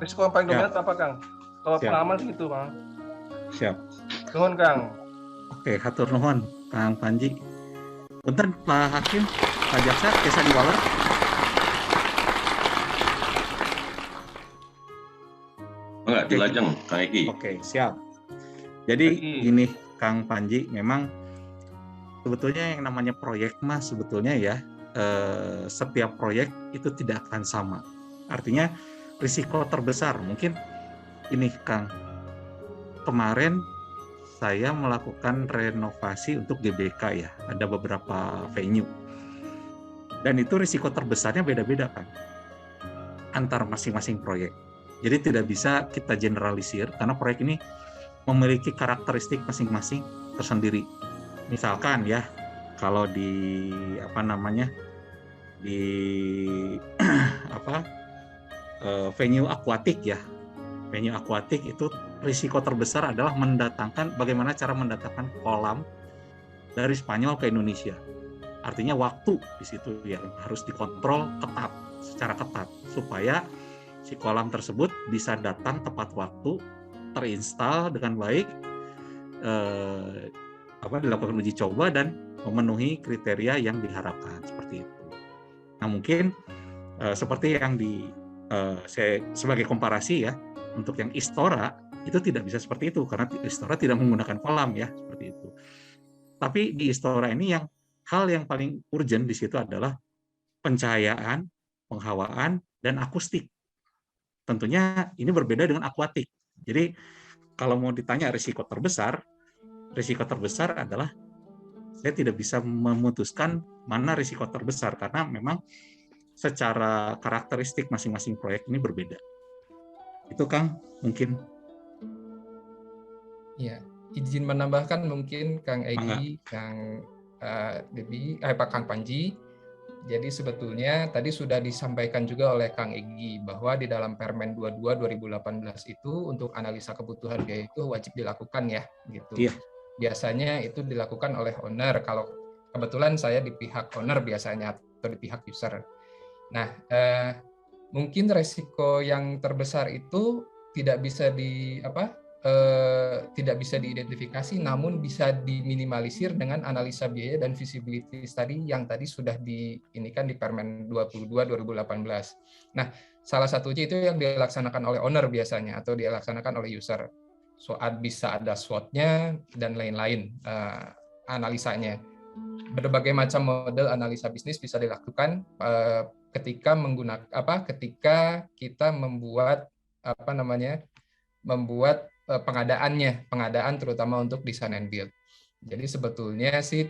Risiko yang paling dominan apa Kang? Kalau pengalaman sih gitu Kang. Siap. Nuhun Kang. Oke, hatur nuhun Kang Panji. Punten Pak Hakim, Pak Jaksa, Kesa Diwaler. Enggak, dilajeng Kang Egi. Oke, siap. Jadi gini Kang Panji, memang sebetulnya yang namanya proyek mah sebetulnya ya setiap proyek itu tidak akan sama. Artinya risiko terbesar mungkin ini Kang. Kemarin saya melakukan renovasi untuk GBK ya, ada beberapa venue. Dan itu risiko terbesarnya beda-beda kan, antar masing-masing proyek. Jadi tidak bisa kita generalisir karena proyek ini memiliki karakteristik masing-masing tersendiri. Misalkan ya, kalau di venue akuatik ya. Venue akuatik itu risiko terbesar adalah bagaimana cara mendatangkan kolam dari Spanyol ke Indonesia. Artinya waktu di situ yang harus dikontrol secara ketat supaya si kolam tersebut bisa datang tepat waktu, terinstall dengan baik, dilakukan uji coba dan memenuhi kriteria yang diharapkan seperti itu. Nah mungkin seperti yang saya sebagai komparasi ya, untuk yang Istora itu tidak bisa seperti itu karena Istora tidak menggunakan kolam ya seperti itu. Tapi di Istora ini hal yang paling urgent di situ adalah pencahayaan, penghawaan, dan akustik. Tentunya ini berbeda dengan akuatik. Jadi kalau mau ditanya risiko terbesar adalah saya tidak bisa memutuskan mana risiko terbesar karena memang secara karakteristik masing-masing proyek ini berbeda. Itu Kang mungkin. Ya, izin menambahkan mungkin Kang Egy, Kang Kang Panji. Jadi sebetulnya tadi sudah disampaikan juga oleh Kang Egy bahwa di dalam Permen 22 2018 itu untuk analisa kebutuhan biaya itu wajib dilakukan ya, gitu. Iya. Biasanya itu dilakukan oleh owner. Kalau kebetulan saya di pihak owner biasanya atau di pihak user. Nah, mungkin resiko yang terbesar itu tidak bisa diidentifikasi, namun bisa diminimalisir dengan analisa biaya dan visibility study yang tadi sudah diinikan di Permen 22 2018. Nah, salah satunya itu yang dilaksanakan oleh owner biasanya atau dilaksanakan oleh user. Bisa ada SWOT-nya dan lain-lain analisanya. Berbagai macam model analisa bisnis bisa dilakukan ketika kita membuat pengadaan terutama untuk design and build. Jadi sebetulnya sih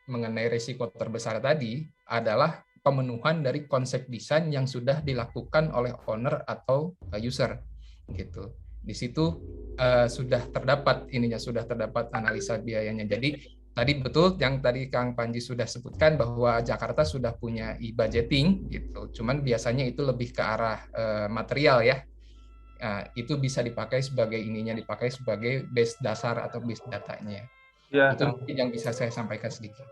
mengenai risiko terbesar tadi adalah pemenuhan dari konsep desain yang sudah dilakukan oleh owner atau user gitu. Di situ sudah terdapat analisa biayanya. Jadi tadi betul yang tadi Kang Panji sudah sebutkan bahwa Jakarta sudah punya e-budgeting gitu. Cuman biasanya itu lebih ke arah material ya. Itu bisa dipakai sebagai base dasar atau base datanya. Ya, itu mungkin yang bisa saya sampaikan sedikit.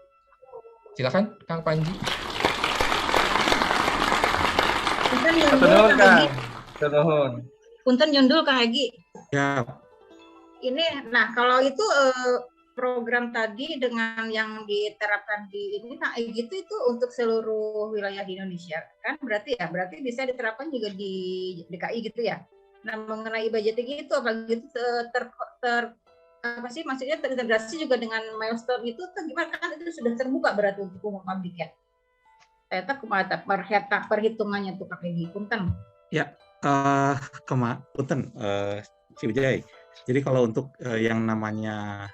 Silakan Kang Panji. Punten nyundul Kang Egy. Ya. Ini, nah kalau itu program tadi dengan yang diterapkan di ini Kang Egy itu untuk seluruh wilayah di Indonesia kan berarti bisa diterapkan juga di DKI gitu ya. Nah mengenai budgeting itu apalagi itu maksudnya terintegrasi juga dengan milestone itu gimana kan itu sudah terbuka berarti untuk umum publik ya. Saya tak kumata perhitungannya tuh Kang Egy punten. Ya. Punten, Si Wijay. Jadi kalau untuk yang namanya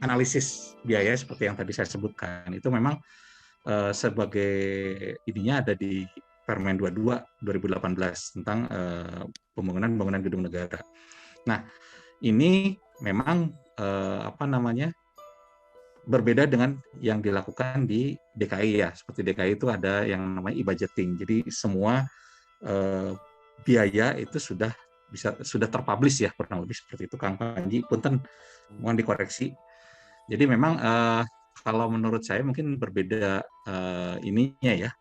analisis biaya seperti yang tadi saya sebutkan, itu memang sebagai ininya ada di Permen 22 2018 tentang pembangunan gedung negara. Nah, ini memang berbeda dengan yang dilakukan di DKI ya. Seperti DKI itu ada yang namanya e-budgeting. Jadi semua biaya itu sudah terpublish ya, kurang lebih seperti itu Kang Panji. Punten, mohon dikoreksi. Jadi memang kalau menurut saya mungkin berbeda ininya ya,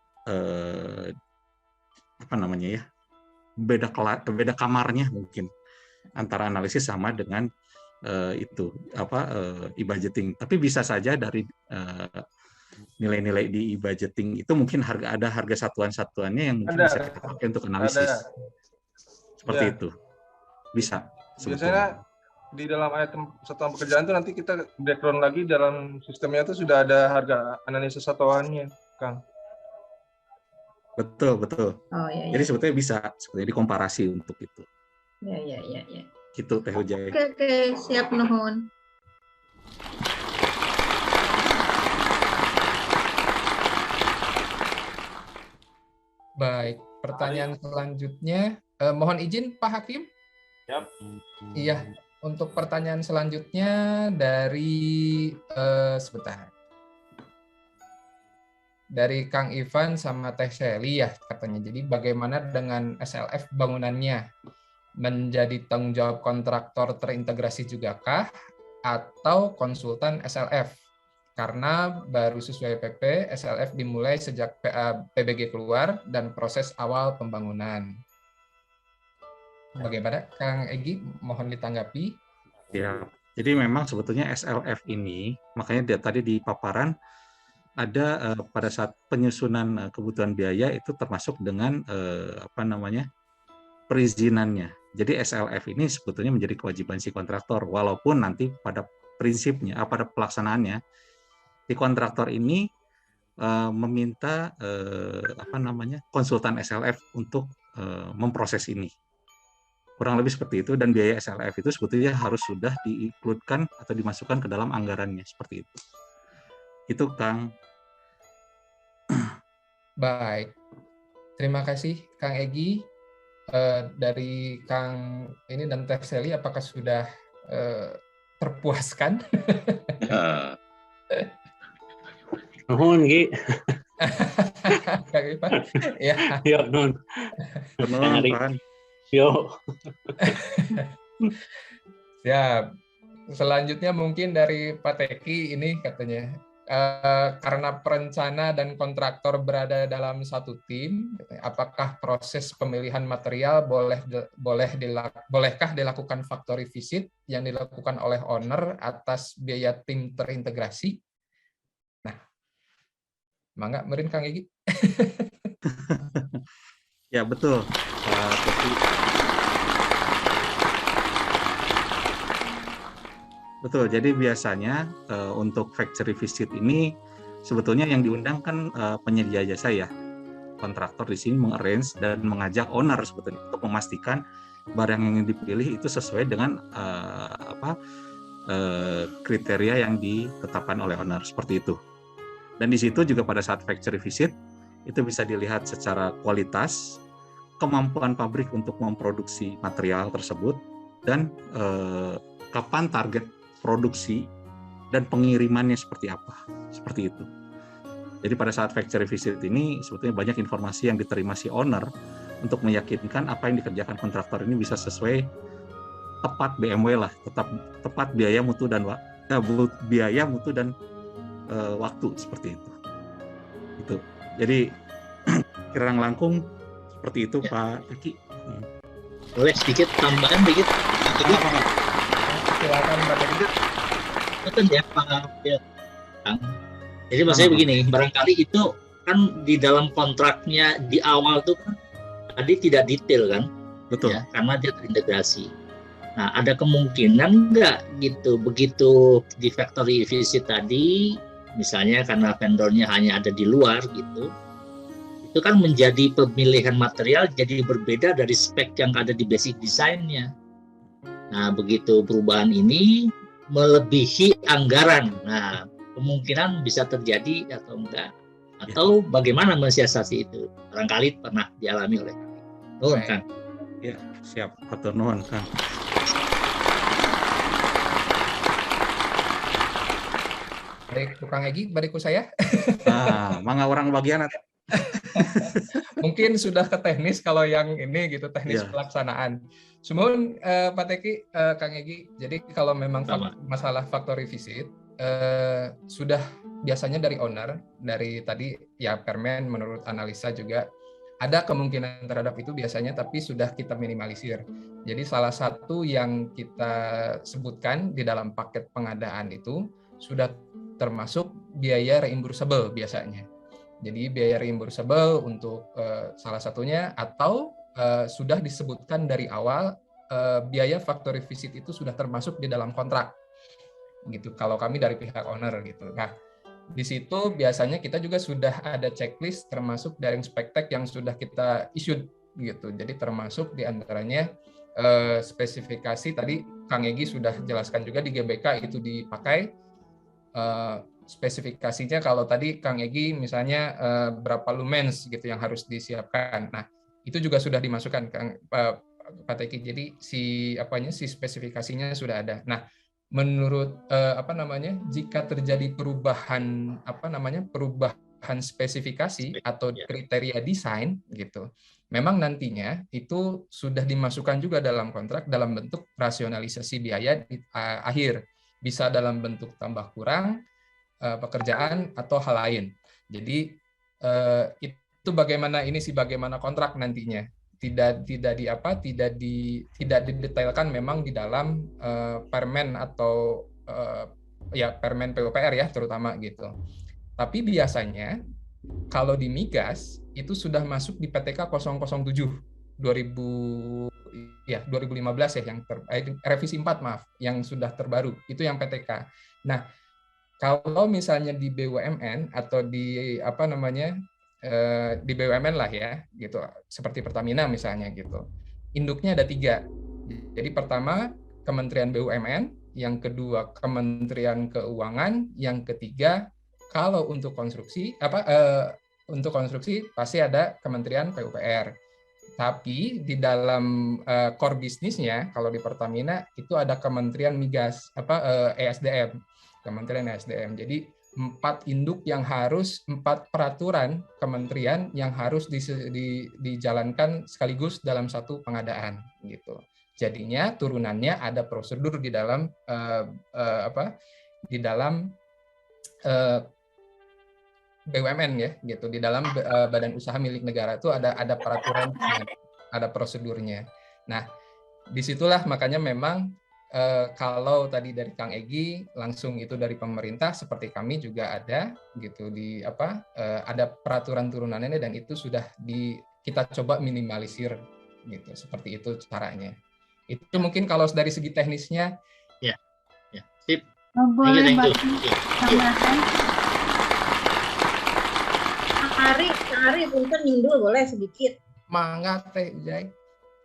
beda kamarnya mungkin antara analisis sama dengan e-budgeting. Tapi bisa saja dari nilai-nilai di e-budgeting itu mungkin ada harga satuan-satuannya yang mungkin bisa kita pakai untuk analisis. Seperti itu. Bisa. Biasanya di dalam item satuan pekerjaan itu nanti kita background lagi dalam sistemnya itu sudah ada harga analisis satuannya, Kang. Betul. Oh, iya. Jadi sebetulnya bisa seperti dikomparasi untuk itu. Iya. Gitu Teh Wijay. Oke, siap nuhun. Baik, pertanyaan selanjutnya Mohon izin Pak Hakim. Yap. Iya, untuk pertanyaan selanjutnya dari sebentar. Dari Kang Ivan sama Teh Seli ya katanya. Jadi bagaimana dengan SLF bangunannya? Menjadi tanggung jawab kontraktor terintegrasi juga kah atau konsultan SLF? Karena baru sesuai PP, SLF dimulai sejak PBG keluar dan proses awal pembangunan. Bagaimana, Kang Egi? Mohon ditanggapi. Ya, jadi memang sebetulnya SLF ini, makanya tadi di paparan ada pada saat penyusunan kebutuhan biaya itu termasuk dengan perizinannya. Jadi SLF ini sebetulnya menjadi kewajiban si kontraktor, walaupun nanti pada prinsipnya, pada pelaksanaannya, si kontraktor ini meminta konsultan SLF untuk memproses ini. Kurang lebih seperti itu, dan biaya SLF itu sebetulnya harus sudah diinclude-kan atau dimasukkan ke dalam anggarannya, seperti itu. Itu, Kang. Baik. Terima kasih, Kang Egi. Dari Kang ini dan Teh Seli, apakah sudah terpuaskan? Nuhun, Gi. Kang Ivan? Ya. Yo, Nun. Nuhun, Yo. Siap. Selanjutnya mungkin dari Pak Teki ini katanya, karena perencana dan kontraktor berada dalam satu tim, apakah proses pemilihan material bolehkah dilakukan factory visit yang dilakukan oleh owner atas biaya tim terintegrasi? Nah, mangga meureun Kang Egi. Ya, betul. Betul, jadi biasanya untuk factory visit ini sebetulnya yang diundang kan penyedia jasa ya. Kontraktor di sini mengarrange dan mengajak owner sebetulnya untuk memastikan barang yang dipilih itu sesuai dengan kriteria yang ditetapkan oleh owner, seperti itu. Dan di situ juga pada saat factory visit itu bisa dilihat secara kualitas, kemampuan pabrik untuk memproduksi material tersebut, dan kapan target produksi dan pengirimannya seperti apa, seperti itu. Jadi pada saat factory visit ini sebetulnya banyak informasi yang diterima si owner untuk meyakinkan apa yang dikerjakan kontraktor ini bisa sesuai tepat BMW lah, tepat biaya mutu dan waktu, seperti itu. Itu. Jadi kirang langkung seperti itu, ya. Pak Eki. Boleh sedikit tambahan dikit. Silakan Pak Eki. Betul ya Pak. Jadi maksudnya begini, barangkali itu kan di dalam kontraknya di awal tuh kan tadi tidak detail kan, betul ya, karena dia terintegrasi. Nah, ada kemungkinan nggak gitu begitu di factory visit tadi, misalnya karena vendornya hanya ada di luar gitu, itu kan menjadi pemilihan material jadi berbeda dari spek yang ada di basic design-nya. Nah, begitu perubahan ini melebihi anggaran. Nah, kemungkinan bisa terjadi atau enggak. Atau bagaimana mensiasati itu? Barangkali pernah dialami oleh kami. Nuhun, Kang. Ya, siap. Hatur nuhun, Kang. Baik, Kang Egi, bariku saya. Nah, mangga orang bagian atau? Mungkin sudah ke teknis kalau yang ini gitu, teknis pelaksanaan. Sumun Pak Teki, Kang Egi, jadi kalau memang masalah factory visit sudah biasanya dari owner, dari tadi ya Permen menurut analisa juga ada kemungkinan terhadap itu biasanya, tapi sudah kita minimalisir. Jadi salah satu yang kita sebutkan di dalam paket pengadaan itu sudah termasuk biaya reimbursable biasanya. Jadi biaya reimbursable untuk salah satunya, atau sudah disebutkan dari awal biaya factory visit itu sudah termasuk di dalam kontrak. Gitu. Kalau kami dari pihak owner gitu. Nah, di situ biasanya kita juga sudah ada checklist termasuk dari spektek yang sudah kita issued gitu. Jadi termasuk di antaranya spesifikasi tadi Kang Egi sudah jelaskan juga di GBK itu dipakai. Spesifikasinya kalau tadi Kang Egi misalnya berapa lumens gitu yang harus disiapkan. Nah, Itu juga sudah dimasukkan Pak Teki. Jadi si spesifikasinya sudah ada. Nah, menurut jika terjadi perubahan perubahan spesifikasi atau kriteria desain gitu, memang nantinya itu sudah dimasukkan juga dalam kontrak dalam bentuk rasionalisasi biaya di akhir, bisa dalam bentuk tambah kurang pekerjaan atau hal lain. Jadi itu bagaimana kontrak nantinya, tidak didetailkan memang di dalam permen atau permen PUPR ya terutama gitu. Tapi biasanya kalau di migas itu sudah masuk di PTK 007 2015 ya, yang revisi 4 maaf, yang sudah terbaru itu yang PTK. Nah, kalau misalnya di BUMN atau di di BUMN lah ya gitu, seperti Pertamina misalnya gitu, induknya ada 3. Jadi pertama Kementerian BUMN, yang kedua Kementerian Keuangan, yang ketiga kalau untuk konstruksi pasti ada Kementerian PUPR. Tapi di dalam core bisnisnya kalau di Pertamina itu ada Kementerian Migas ESDM, Kementerian ESDM. Jadi 4 induk yang harus, 4 peraturan kementerian yang harus dijalankan sekaligus dalam satu pengadaan gitu. Jadinya turunannya ada prosedur di dalam BUMN ya gitu, di dalam badan usaha milik negara itu ada peraturan, ada prosedurnya. Nah, disitulah makanya memang kalau tadi dari Kang Egy langsung itu dari pemerintah, seperti kami juga ada gitu ada peraturan turunannya, dan itu sudah kita coba minimalisir gitu, seperti itu caranya. Itu mungkin kalau dari segi teknisnya. Ya, sip. Boleh Thank you. tambahan. Ari punten nyundul boleh sedikit. Mangga Teh Ujai.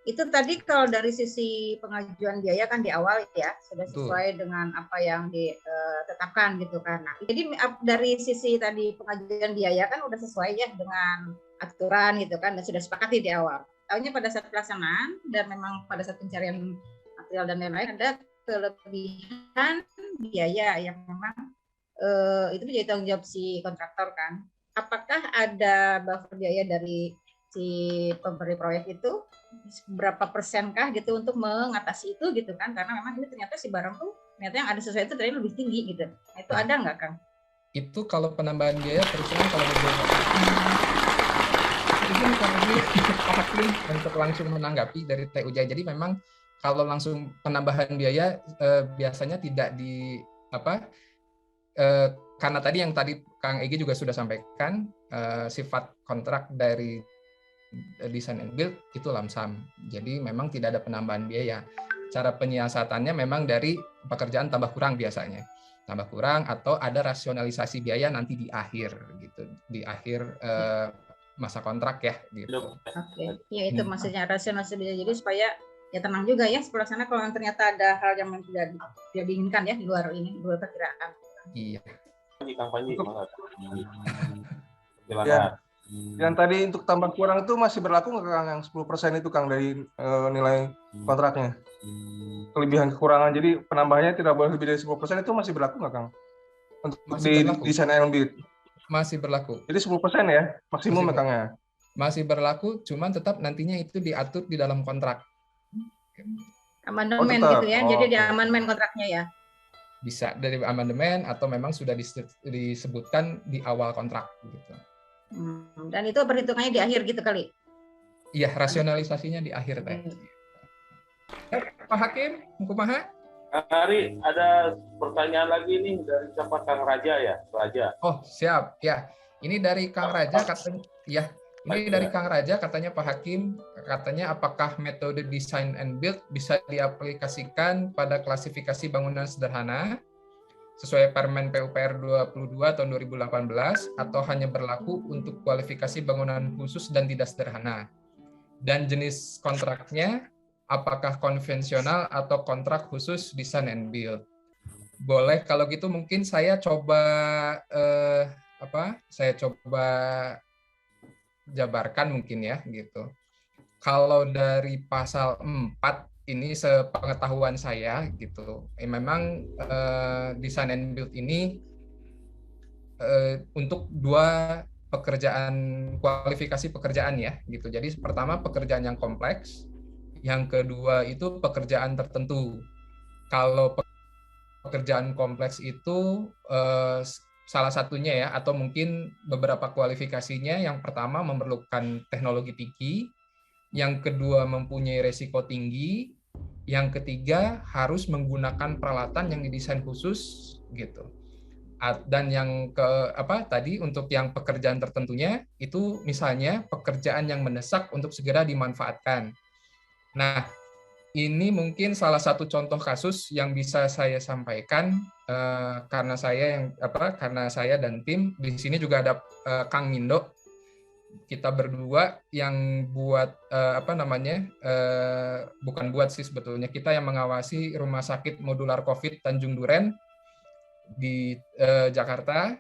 Itu tadi kalau dari sisi pengajuan biaya kan di awal ya sudah sesuai dengan apa yang ditetapkan gitu kan. Nah, jadi dari sisi tadi pengajuan biaya kan udah sesuai ya dengan aturan gitu kan, dan sudah sepakati di awal. Tahunya pada saat pelaksanaan dan memang pada saat pencarian material dan lain-lain ada kelebihan biaya yang memang itu menjadi tanggung jawab si kontraktor kan. Apakah ada buffer biaya dari si pemberi proyek itu berapa persenkah gitu untuk mengatasi itu gitu kan, karena memang ini ternyata si barang tuh ternyata yang ada sesuai itu ternyata lebih tinggi gitu. Nah, itu ada nggak Kang? Itu kalau penambahan biaya terusnya kalau izin Pak Hakim untuk langsung menanggapi dari Teh Ujai. Jadi memang kalau langsung penambahan biaya biasanya tidak karena tadi yang Kang Egy juga sudah sampaikan, sifat kontrak dari design and build itu lump sum. Jadi memang tidak ada penambahan biaya. Cara penyiasatannya memang dari pekerjaan tambah kurang biasanya. Tambah kurang atau ada rasionalisasi biaya nanti di akhir gitu. Di akhir masa kontrak ya gitu. Oke. Ya itu maksudnya rasionalisasi biaya. Jadi supaya ya tenang juga ya sebelah sana kalau ternyata ada hal yang tidak diinginkan ya di luar perkiraan. Iya. Kang Panji, ya, yang tadi untuk tambah kurang itu masih berlaku nggak Kang, yang 10% itu Kang dari nilai kontraknya? Kelebihan kekurangan, jadi penambahannya tidak boleh lebih dari 10% itu masih berlaku nggak Kang? Untuk di desain and build? Masih berlaku. Jadi 10% ya maksimum ya Kang ya? Masih berlaku, cuman tetap nantinya itu diatur di dalam kontrak. Amandemen gitu ya, jadi di amandemen kontraknya ya? Bisa dari amandemen atau memang sudah disebutkan di awal kontrak gitu. Dan itu perhitungannya di akhir gitu kali? Iya, rasionalisasinya di akhir Teh. Pak Hakim, kumaha? Kang Ari, ada pertanyaan lagi nih dari siapa? Kang Raja ya? Raja. Oh, siap. Ya, ini dari Kang Raja katanya. Ya, ini dari Kang Raja katanya Pak Hakim, katanya apakah metode design and build bisa diaplikasikan pada klasifikasi bangunan sederhana sesuai Permen PUPR 22 tahun 2018 atau hanya berlaku untuk kualifikasi bangunan khusus dan tidak sederhana? Dan jenis kontraknya apakah konvensional atau kontrak khusus design and build? Boleh kalau gitu mungkin saya coba jabarkan mungkin ya gitu. Kalau dari pasal 4 ini sepengetahuan saya gitu, memang design and build ini untuk dua pekerjaan, kualifikasi pekerjaan ya gitu. Jadi pertama pekerjaan yang kompleks, yang kedua itu pekerjaan tertentu. Kalau pekerjaan kompleks itu salah satunya ya, atau mungkin beberapa kualifikasinya, yang pertama memerlukan teknologi tinggi, yang kedua mempunyai resiko tinggi, yang ketiga harus menggunakan peralatan yang didesain khusus gitu. Dan yang tadi untuk yang pekerjaan tertentunya itu misalnya pekerjaan yang mendesak untuk segera dimanfaatkan. Nah, ini mungkin salah satu contoh kasus yang bisa saya sampaikan karena saya dan tim di sini juga ada Kang Mindo. Kita berdua yang buat bukan buat sih sebetulnya, kita yang mengawasi Rumah Sakit Modular COVID Tanjung Duren di Jakarta.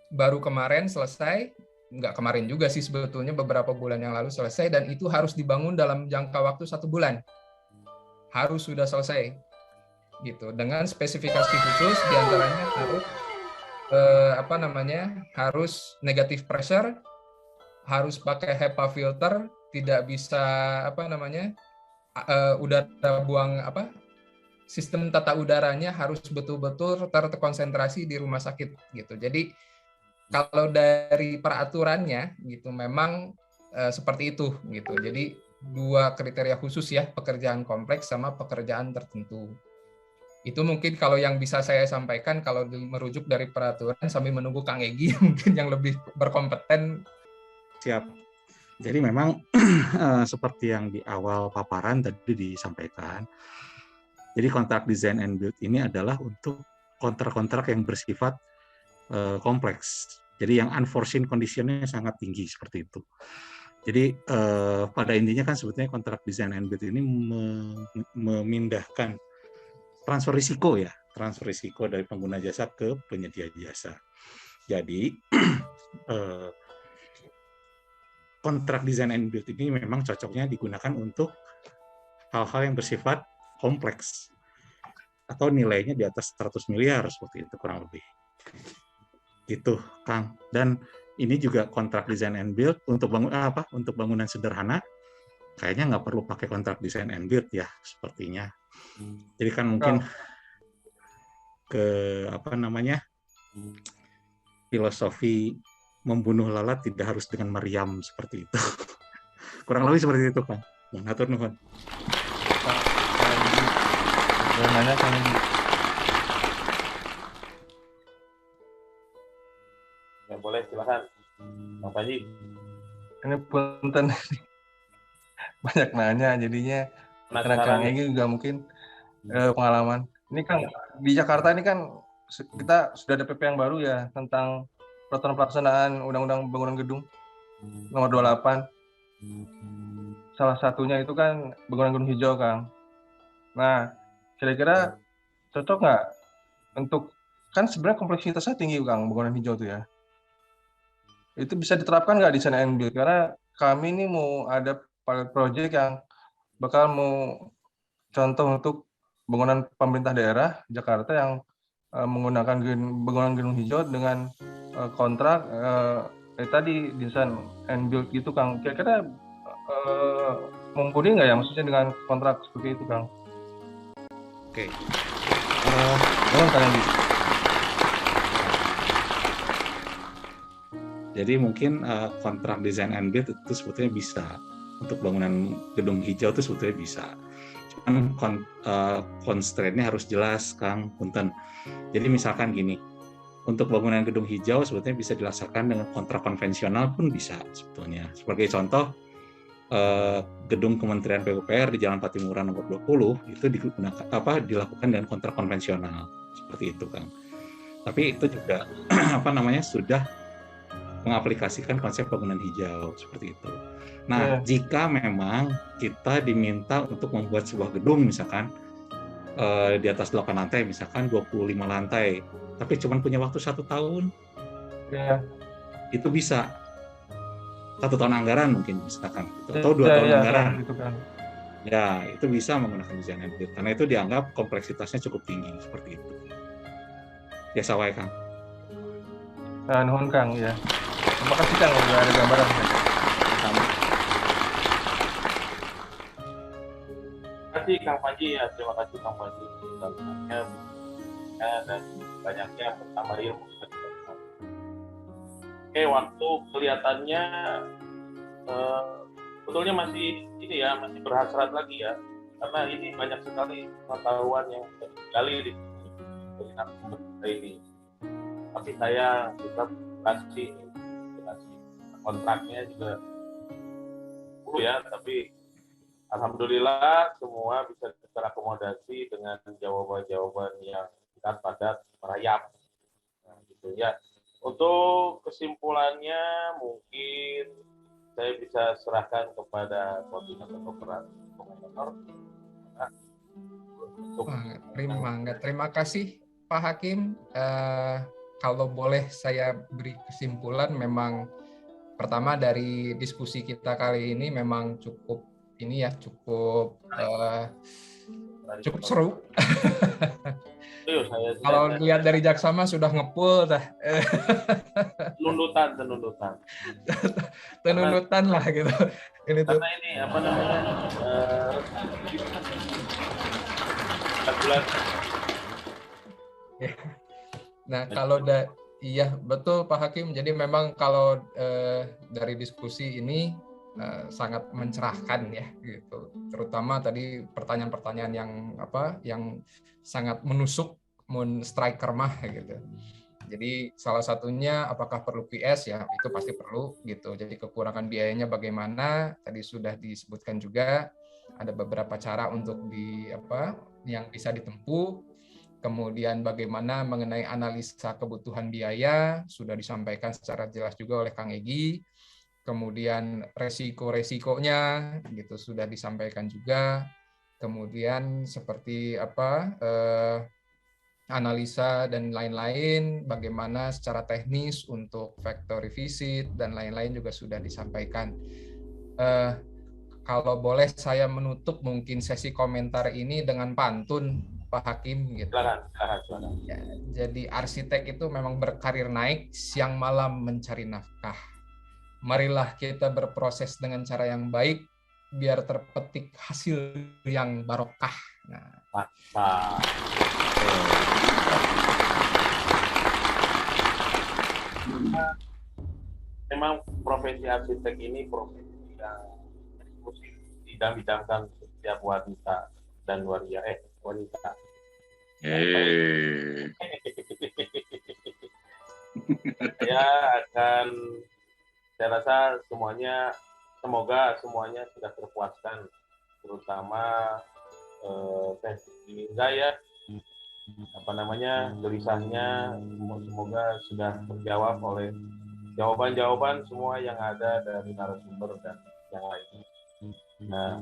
Baru kemarin selesai, nggak kemarin juga sih sebetulnya, beberapa bulan yang lalu selesai, dan itu harus dibangun dalam jangka waktu 1 bulan. Harus sudah selesai gitu, dengan spesifikasi khusus, diantaranya harus negative pressure, harus pakai HEPA filter, tidak bisa udara buang sistem tata udaranya harus betul-betul terkonsentrasi di rumah sakit gitu. Jadi kalau dari peraturannya gitu memang seperti itu gitu. Jadi 2 kriteria khusus ya, pekerjaan kompleks sama pekerjaan tertentu. Itu mungkin kalau yang bisa saya sampaikan kalau merujuk dari peraturan, sambil menunggu Kang Egy mungkin yang lebih berkompeten. Siap. Jadi memang seperti yang di awal paparan tadi disampaikan, jadi kontrak design and build ini adalah untuk kontrak-kontrak yang bersifat kompleks. Jadi yang unforeseen condition-nya sangat tinggi seperti itu. Jadi pada intinya kan sebetulnya kontrak design and build ini memindahkan transfer risiko dari pengguna jasa ke penyedia jasa. Jadi kontrak design and build ini memang cocoknya digunakan untuk hal-hal yang bersifat kompleks atau nilainya di atas 100 miliar seperti itu kurang lebih. Itu Kang. Dan ini juga kontrak design and build untuk untuk bangunan sederhana kayaknya nggak perlu pakai kontrak design and build ya sepertinya. Jadi kan mungkin filosofi membunuh lalat tidak harus dengan meriam seperti itu. Kurang lebih seperti itu, Kang. Hatur nuhun. Nanya Kang Egy. Ya boleh, silakan. Bang Panji. Ini punten banyak nanya jadinya. Karena Kang Egy juga mungkin pengalaman. Ini Kang, di Jakarta ini kan kita sudah ada PP yang baru ya tentang peraturan pelaksanaan Undang-Undang Bangunan Gedung nomor 28. Salah satunya itu kan bangunan gedung hijau, Kang. Nah, kira-kira cocok nggak untuk, kan sebenarnya kompleksitasnya tinggi, Kang, bangunan hijau itu ya. Itu bisa diterapkan nggak di design and build? Karena kami ini mau ada pilot project yang bakal mau contoh untuk bangunan pemerintah daerah Jakarta yang menggunakan bangunan gedung hijau dengan kontrak tadi design and build gitu, Kang. Kira-kira mumpuni nggak ya maksudnya dengan kontrak seperti itu, Kang? Oke. Jadi mungkin kontrak design and build itu sebetulnya bisa untuk bangunan gedung hijau itu sebetulnya bisa. Cuman constraint-nya harus jelas, Kang Punten. Jadi misalkan gini, untuk bangunan gedung hijau sebetulnya bisa dilaksanakan dengan kontrak konvensional pun bisa sebetulnya. Sebagai contoh, gedung Kementerian PUPR di Jalan Patimura nomor 20 itu dilakukan dengan kontrak konvensional seperti itu, Kang. Tapi itu juga sudah mengaplikasikan konsep bangunan hijau seperti itu. Nah, jika memang kita diminta untuk membuat sebuah gedung misalkan di atas 8 lantai, misalkan 25 lantai, tapi cuma punya waktu 1 tahun, itu bisa. 1 tahun anggaran mungkin misalkan, atau 2 tahun anggaran. Gitu kan. Ya, itu bisa menggunakan desain and build karena itu dianggap kompleksitasnya cukup tinggi seperti itu. Ya, sawai Kang. Nah, nuhun Kang ya. Terima kasih Kang, udah ada gambaran. Sama. Terima kasih Kang Panji ya, terima kasih Kang Panji dan banyaknya pertama ilmu. Oke, waktu kelihatannya sebetulnya masih ini ya, masih berhasrat lagi ya, karena ini banyak sekali pengetahuan yang digali di narasumber kita ini. Tapi saya bisa kasih kontraknya juga dulu ya, tapi alhamdulillah semua bisa terakomodasi dengan jawaban-jawaban yang singkat, padat, merayap. Nah, gitu ya. Untuk kesimpulannya mungkin saya bisa serahkan kepada koordinator. Terima kasih Pak Hakim. Kalau boleh saya beri kesimpulan, memang pertama dari diskusi kita kali ini memang cukup seru. Kalau lihat dari Jaksama sudah ngepul dah. Tenunutan lah gitu. Ini tuh. Karena ini apa namanya? Nah, kalau iya betul Pak Hakim. Jadi memang kalau dari diskusi ini sangat mencerahkan ya gitu. Terutama tadi pertanyaan-pertanyaan yang sangat menusuk, striker mah gitu. Jadi salah satunya apakah perlu PS ya, itu pasti perlu gitu. Jadi kekurangan biayanya bagaimana? Tadi sudah disebutkan juga ada beberapa cara untuk yang bisa ditempuh. Kemudian bagaimana mengenai analisa kebutuhan biaya sudah disampaikan secara jelas juga oleh Kang Egi. Kemudian resiko-resikonya gitu sudah disampaikan juga. Kemudian seperti analisa dan lain-lain, bagaimana secara teknis untuk factory visit dan lain-lain juga sudah disampaikan. Kalau boleh saya menutup mungkin sesi komentar ini dengan pantun Pak Hakim gitu. Silakan. Ya, jadi arsitek itu memang berkarir naik, siang malam mencari nafkah. Marilah kita berproses dengan cara yang baik, biar terpetik hasil yang barokah. Nah, memang profesi arsitek ini profesi yang eksklusif, didam-idamkan setiap wanita dan wanita. Saya rasa semoga semuanya sudah terpuaskan, terutama saya gelisahnya semoga sudah terjawab oleh jawaban-jawaban semua yang ada dari narasumber dan yang lain. Nah,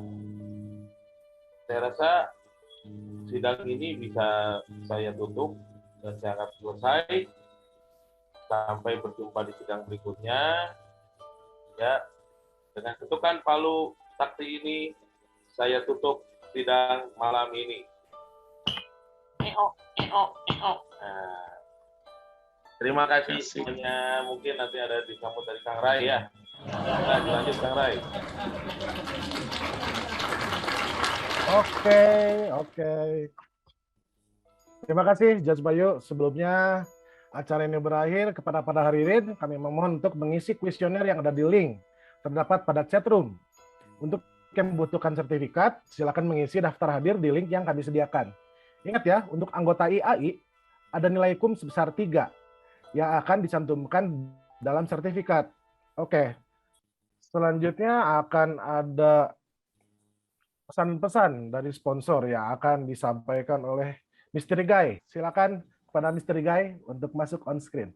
saya rasa sidang ini bisa saya tutup dan saya anggap selesai. Sampai berjumpa di sidang berikutnya. Ya, dengan ketukan palu sakti ini saya tutup sidang malam ini. Nah, terima kasih semuanya. Mungkin nanti ada disambut dari Kang Rai ya. Nah, dilanjut Kang Rai. Oke. Terima kasih Judge Bayu. Sebelumnya acara ini berakhir, kepada hadirin kami memohon untuk mengisi kuesioner yang ada di link terdapat pada chat room. Untuk yang membutuhkan sertifikat, silakan mengisi daftar hadir di link yang kami sediakan. Ingat ya, untuk anggota IAI ada nilai KUM sebesar 3 yang akan dicantumkan dalam sertifikat. Oke. Selanjutnya akan ada pesan-pesan dari sponsor yang akan disampaikan oleh Mr. Guy. Silakan kepada Mr. Guy untuk masuk on screen.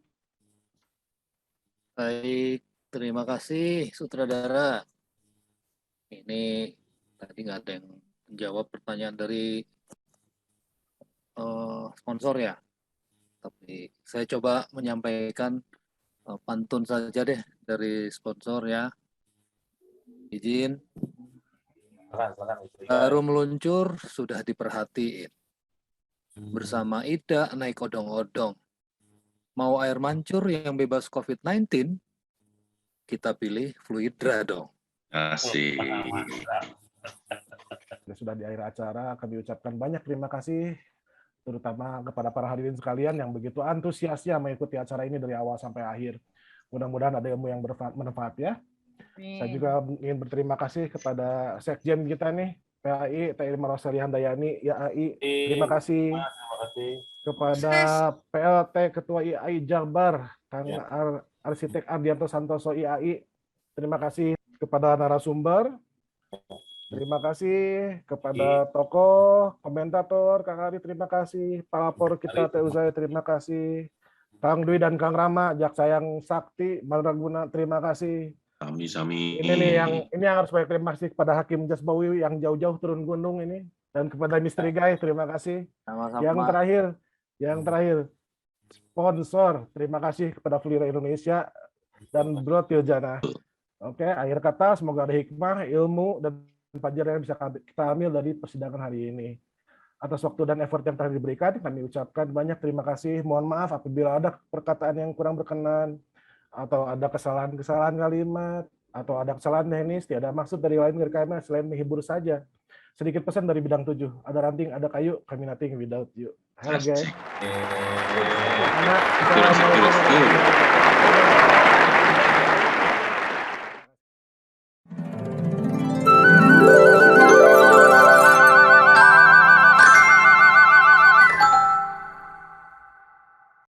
Baik, terima kasih sutradara. Ini tadi nggak ada yang menjawab pertanyaan dari sponsor ya. Tapi saya coba menyampaikan pantun saja deh dari sponsor ya. Izin. Silakan. Baru meluncur sudah diperhatiin. Bersama Ida naik odong-odong. Mau air mancur yang bebas COVID-19, kita pilih Fluidra dong. Asik. Sudah di akhir acara, kami ucapkan banyak terima kasih, terutama kepada para hadirin sekalian yang begitu antusiasnya mengikuti acara ini dari awal sampai akhir. Mudah-mudahan ada ilmu yang bermanfaat ya. Saya juga ingin berterima kasih kepada Sekjen kita nih, PAI, Teh Irma Rosali Handayani, IAI. Terima kasih. Kepada PLT Ketua IAI Jabar, Kang Arsitek Ardianto Santoso IAI. Terima kasih kepada narasumber. Terima kasih kepada tokoh, komentator, Kang Ari, terima kasih. Pelapor kita, Teh Uzay, terima kasih. Kang Dwi dan Kang Rama, Jaksa yang Sakti, Malraguna, terima kasih. Sami-sami. Ini yang harus banyak terima kasih kepada Hakim Jasbawi yang jauh-jauh turun gunung ini, dan kepada Misteri Guy, terima kasih. Sama-sama. Yang terakhir, sponsor, terima kasih kepada Fluidra Indonesia dan Bro Tiljana. Oke, akhir kata, semoga ada hikmah, ilmu, dan pelajaran yang bisa kita ambil dari persidangan hari ini. Atas waktu dan effort yang telah diberikan, kami ucapkan banyak terima kasih. Mohon maaf apabila ada perkataan yang kurang berkenan, atau ada kesalahan-kesalahan kalimat, atau ada kesalahan teknis, tidak ada maksud dari lain dari kami selain menghibur saja. Sedikit pesan dari bidang 7, ada ranting, ada kayu, kami nothing without you. Hai guys.